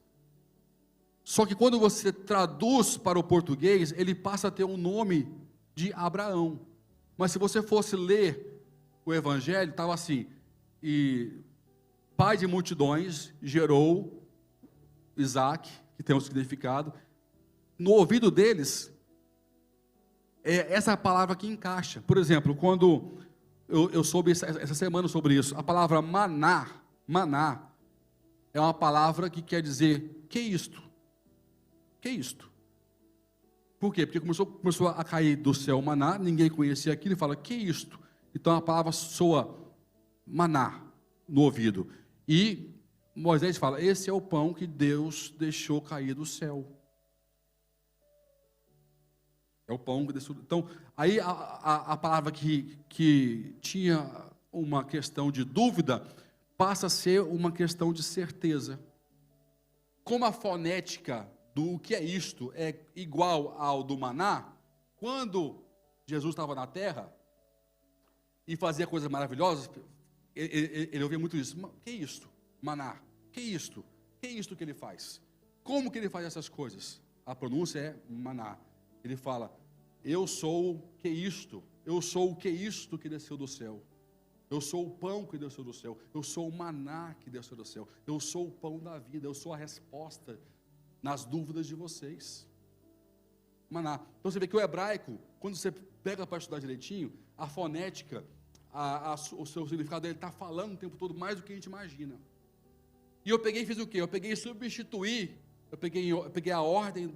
S1: Só que quando você traduz para o português, ele passa a ter um nome de Abraão. Mas se você fosse ler o Evangelho, estava assim, e pai de multidões gerou Isaac, que tem um significado. No ouvido deles, é essa palavra que encaixa. Por exemplo, quando eu soube essa semana sobre isso, a palavra maná é uma palavra que quer dizer, que isto? Que isto? Por quê? Porque começou a cair do céu maná, ninguém conhecia aquilo, e fala, que isto? Então a palavra soa maná no ouvido. E Moisés fala, esse é o pão que Deus deixou cair do céu. É o pão que desceu. Então, aí a palavra que tinha uma questão de dúvida, passa a ser uma questão de certeza. Como a fonética do que é isto é igual ao do maná, quando Jesus estava na terra e fazia coisas maravilhosas, ele ouvia muito isso. Que é isto? Maná. Que é isto? Que é isto que ele faz? Como que ele faz essas coisas? A pronúncia é maná. Ele fala, eu sou o que isto, eu sou o que isto que desceu do céu. Eu sou o pão que desceu do céu, eu sou o maná que desceu do céu, eu sou o pão da vida, eu sou a resposta nas dúvidas de vocês. Maná. Então você vê que o hebraico, quando você pega para estudar direitinho, a fonética, o seu significado, ele está falando o tempo todo mais do que a gente imagina. E eu peguei e fiz o quê? Eu peguei e substituí, eu peguei a ordem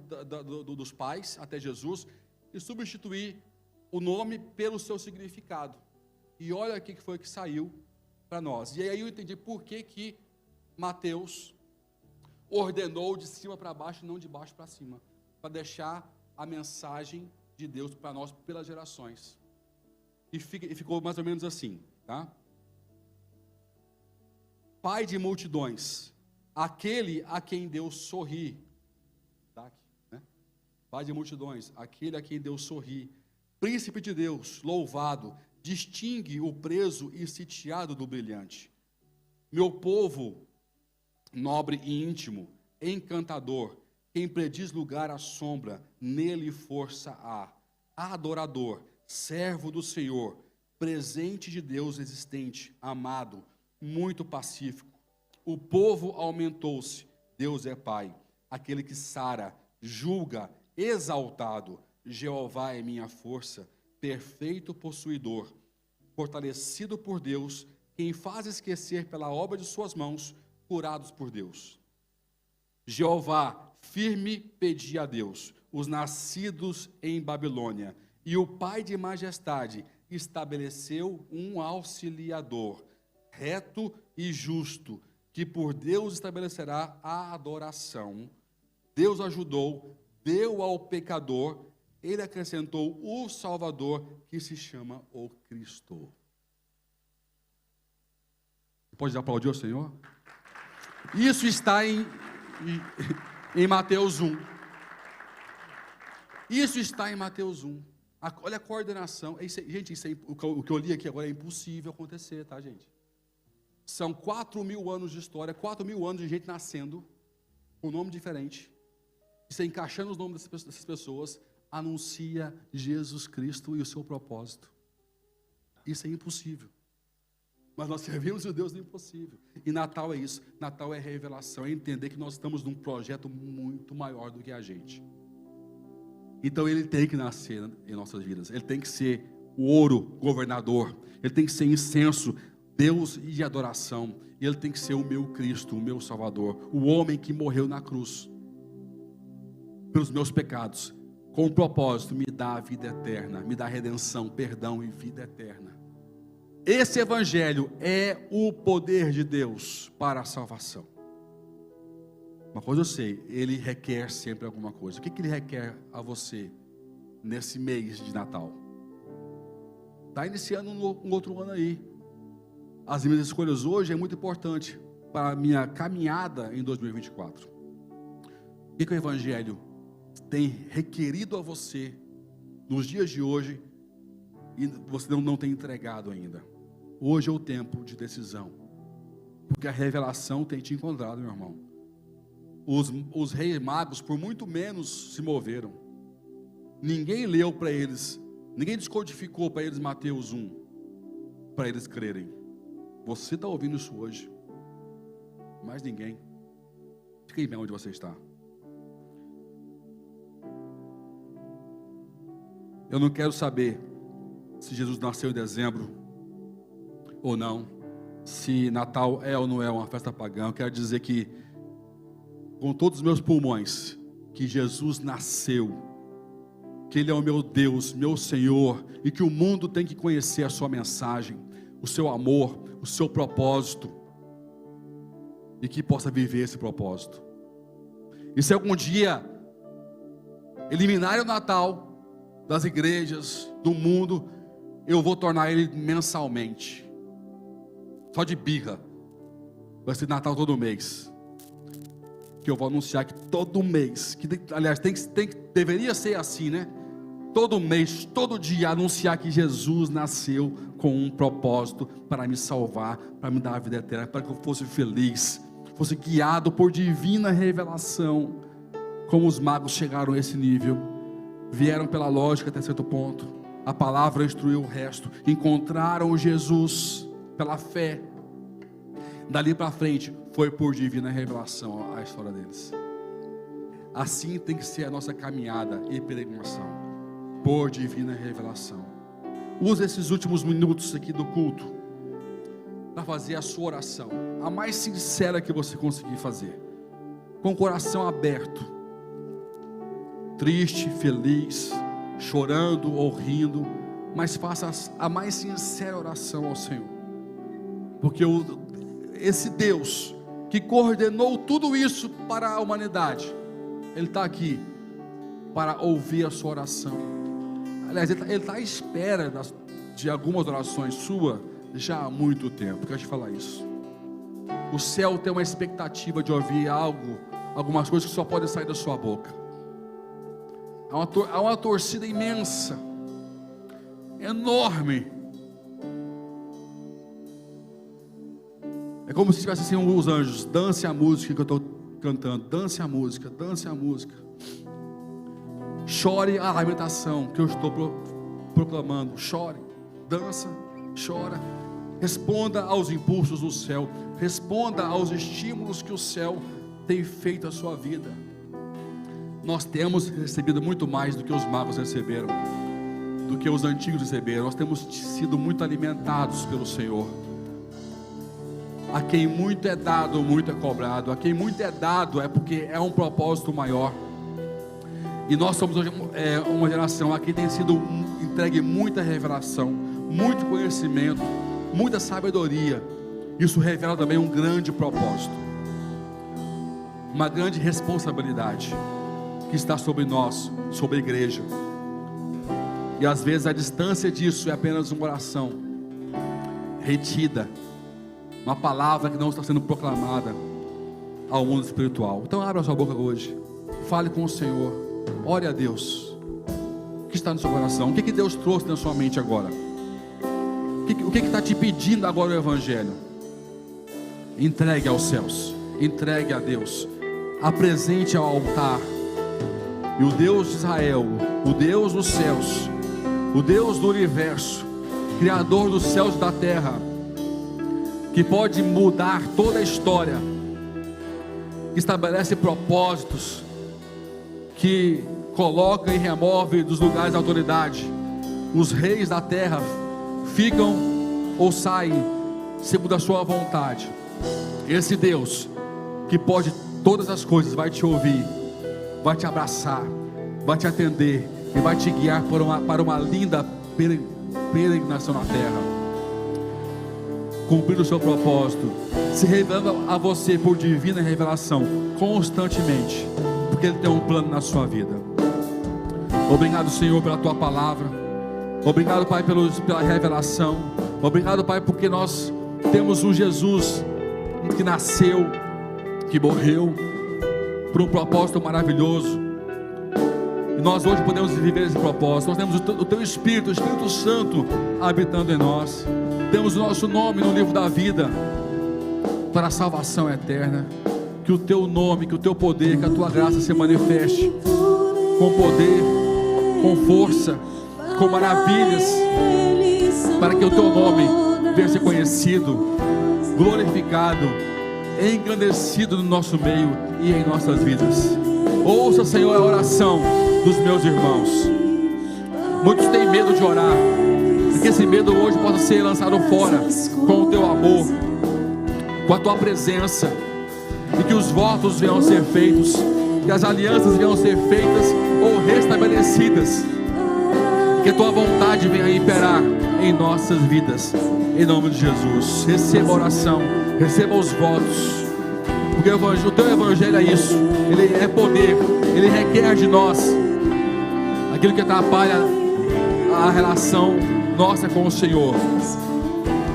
S1: dos pais até Jesus e substituí o nome pelo seu significado. E olha aqui que foi que saiu para nós. E aí eu entendi por que Mateus ordenou de cima para baixo e não de baixo para cima. Para deixar a mensagem de Deus para nós pelas gerações. E ficou mais ou menos assim, tá? Pai de multidões, aquele a quem Deus sorri. Tá aqui, né? Pai de multidões, aquele a quem Deus sorri. Príncipe de Deus, louvado, distingue o preso e sitiado do brilhante. Meu povo, nobre e íntimo, encantador, quem prediz lugar à sombra, nele força há. Adorador, servo do Senhor, presente de Deus existente, amado, muito pacífico. O povo aumentou-se, Deus é Pai, aquele que sara, julga, exaltado. Jeová é minha força, perfeito possuidor, fortalecido por Deus, quem faz esquecer pela obra de suas mãos, curados por Deus. Jeová, firme pedi a Deus, os nascidos em Babilônia, e o Pai de majestade estabeleceu um auxiliador, reto e justo, que por Deus estabelecerá a adoração. Deus ajudou, deu ao pecador, ele acrescentou o Salvador, que se chama o Cristo. Pode aplaudir o Senhor? Isso está em Mateus 1. Isso está em Mateus 1. Olha a coordenação. Gente, o que eu li aqui agora é impossível acontecer, tá, gente? São 4.000 anos de história, 4.000 anos de gente nascendo, com um nome diferente, e você encaixando os nomes dessas pessoas, anuncia Jesus Cristo e o seu propósito. Isso é impossível. Mas nós servimos o Deus do impossível. E Natal é isso. Natal é revelação, é entender que nós estamos num projeto muito maior do que a gente. Então ele tem que nascer em nossas vidas. Ele tem que ser o ouro governador. Ele tem que ser incenso, Deus de adoração. Ele tem que ser o meu Cristo, o meu Salvador. O homem que morreu na cruz pelos meus pecados. Com o propósito, me dá a vida eterna, me dá redenção, perdão e vida eterna. Esse evangelho é o poder de Deus para a salvação. Uma coisa eu sei, ele requer sempre alguma coisa. O que ele requer a você nesse mês de Natal? Está iniciando um outro ano aí. As minhas escolhas hoje é muito importante para a minha caminhada em 2024. O que o evangelho tem requerido a você nos dias de hoje e você não tem entregado ainda? Hoje é o tempo de decisão, porque a revelação tem te encontrado, meu irmão. Os reis magos por muito menos se moveram. Ninguém leu para eles, ninguém descodificou para eles Mateus 1 para eles crerem. Você está ouvindo isso hoje, mais ninguém. Fique bem onde você está. Eu não quero saber se Jesus nasceu em dezembro ou não, se Natal é ou não é uma festa pagã. Eu quero dizer que, com todos os meus pulmões, que Jesus nasceu que Ele é o meu Deus, meu Senhor, e que o mundo tem que conhecer a sua mensagem, o seu amor, o seu propósito, e que possa viver esse propósito. E se algum dia eliminarem o Natal das igrejas, do mundo, eu vou tornar ele mensalmente, só de birra. Vai ser Natal todo mês, que eu vou anunciar que todo mês, que aliás deveria ser assim, né? Todo mês, todo dia, anunciar que Jesus nasceu com um propósito para me salvar, para me dar a vida eterna, para que eu fosse feliz, fosse guiado por divina revelação. Como os magos chegaram a esse nível, vieram pela lógica até certo ponto, a palavra instruiu o resto, encontraram Jesus pela fé. Dali para frente foi por divina revelação a história deles. Assim tem que ser a nossa caminhada e peregrinação, por divina revelação. Use esses últimos minutos aqui do culto para fazer a sua oração, a mais sincera que você conseguir fazer, com o coração aberto, triste, feliz, chorando ou rindo, mas faça a mais sincera oração ao Senhor, porque esse Deus que coordenou tudo isso para a humanidade, Ele está aqui para ouvir a sua oração. Aliás, Ele está à espera de algumas orações suas já há muito tempo. Quero te falar isso. O céu tem uma expectativa de ouvir algumas coisas que só podem sair da sua boca. Há uma torcida imensa, enorme. É como se tivesse assim os anjos: dance a música que eu estou cantando, dance a música, dance a música. Chore a lamentação que eu estou proclamando. Chore, dança, chora. Responda aos impulsos do céu, responda aos estímulos que o céu tem feito à sua vida. Nós temos recebido muito mais do que os magos receberam, do que os antigos receberam. Nós temos sido muito alimentados pelo Senhor. A quem muito é dado, muito é cobrado. A quem muito é dado é porque é um propósito maior. E nós somos hoje uma geração a quem tem sido entregue muita revelação, muito conhecimento, muita sabedoria. Isso revela também um grande propósito, uma grande responsabilidade que está sobre nós, sobre a igreja. E às vezes a distância disso é apenas uma oração retida, uma palavra que não está sendo proclamada ao mundo espiritual. Então abra a sua boca hoje, fale com o Senhor, ore a Deus. O que está no seu coração? O que Deus trouxe na sua mente agora? O que está te pedindo agora o Evangelho? Entregue aos céus, entregue a Deus, apresente ao altar. E o Deus de Israel, o Deus dos céus, o Deus do universo, Criador dos céus e da terra, que pode mudar toda a história, que estabelece propósitos, que coloca e remove dos lugares de autoridade. Os reis da terra ficam ou saem segundo a sua vontade. Esse Deus que pode todas as coisas vai te ouvir, vai te abraçar, vai te atender e vai te guiar para uma linda peregrinação na terra, cumprindo o seu propósito, se revelando a você por divina revelação constantemente, porque Ele tem um plano na sua vida. Obrigado, Senhor, pela Tua palavra. Obrigado, Pai, pela revelação. Obrigado, Pai, porque nós temos um Jesus que nasceu, que morreu por um propósito maravilhoso, e nós hoje podemos viver esse propósito. Nós temos o Teu Espírito, o Espírito Santo habitando em nós. Temos o nosso nome no livro da vida para a salvação eterna. Que o Teu nome, que o Teu poder, que a Tua graça se manifeste com poder, com força, com maravilhas, para que o Teu nome venha ser conhecido, glorificado, engrandecido no nosso meio e em nossas vidas. Ouça, Senhor, a oração dos meus irmãos. Muitos têm medo de orar, que esse medo hoje possa ser lançado fora com o Teu amor, com a Tua presença, e que os votos venham ser feitos, que as alianças venham ser feitas ou restabelecidas Que a tua vontade venha imperar em nossas vidas, em nome de Jesus. Receba a oração, receba os votos, porque o teu evangelho é isso, ele é poder, ele requer de nós aquilo que atrapalha a relação nossa com o Senhor.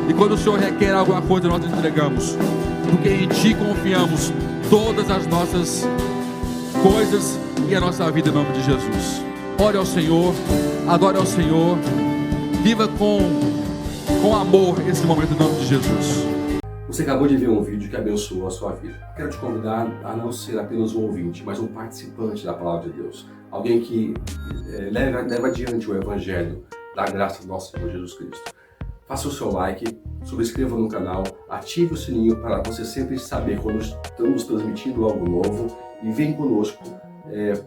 S1: E quando o Senhor requer alguma coisa, nós entregamos, porque em Ti confiamos todas as nossas coisas e a nossa vida, em nome de Jesus. Ore ao Senhor, adore ao Senhor, viva com amor esse momento, em nome de Jesus.
S2: Você acabou de ver um vídeo que abençoou a sua vida. Quero te convidar a não ser apenas um ouvinte, mas um participante da Palavra de Deus. Alguém que leva adiante o Evangelho da graça do nosso Senhor Jesus Cristo. Faça o seu like, subscreva no canal, ative o sininho para você sempre saber quando estamos transmitindo algo novo e vem conosco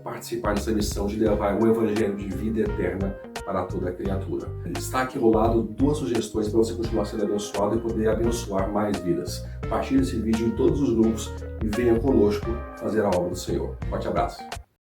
S2: participar dessa missão de levar um Evangelho de vida eterna para toda a criatura. Está aqui ao lado 2 sugestões para você continuar sendo abençoado e poder abençoar mais vidas. Compartilhe esse vídeo em todos os grupos e venha conosco fazer a obra do Senhor. Forte abraço.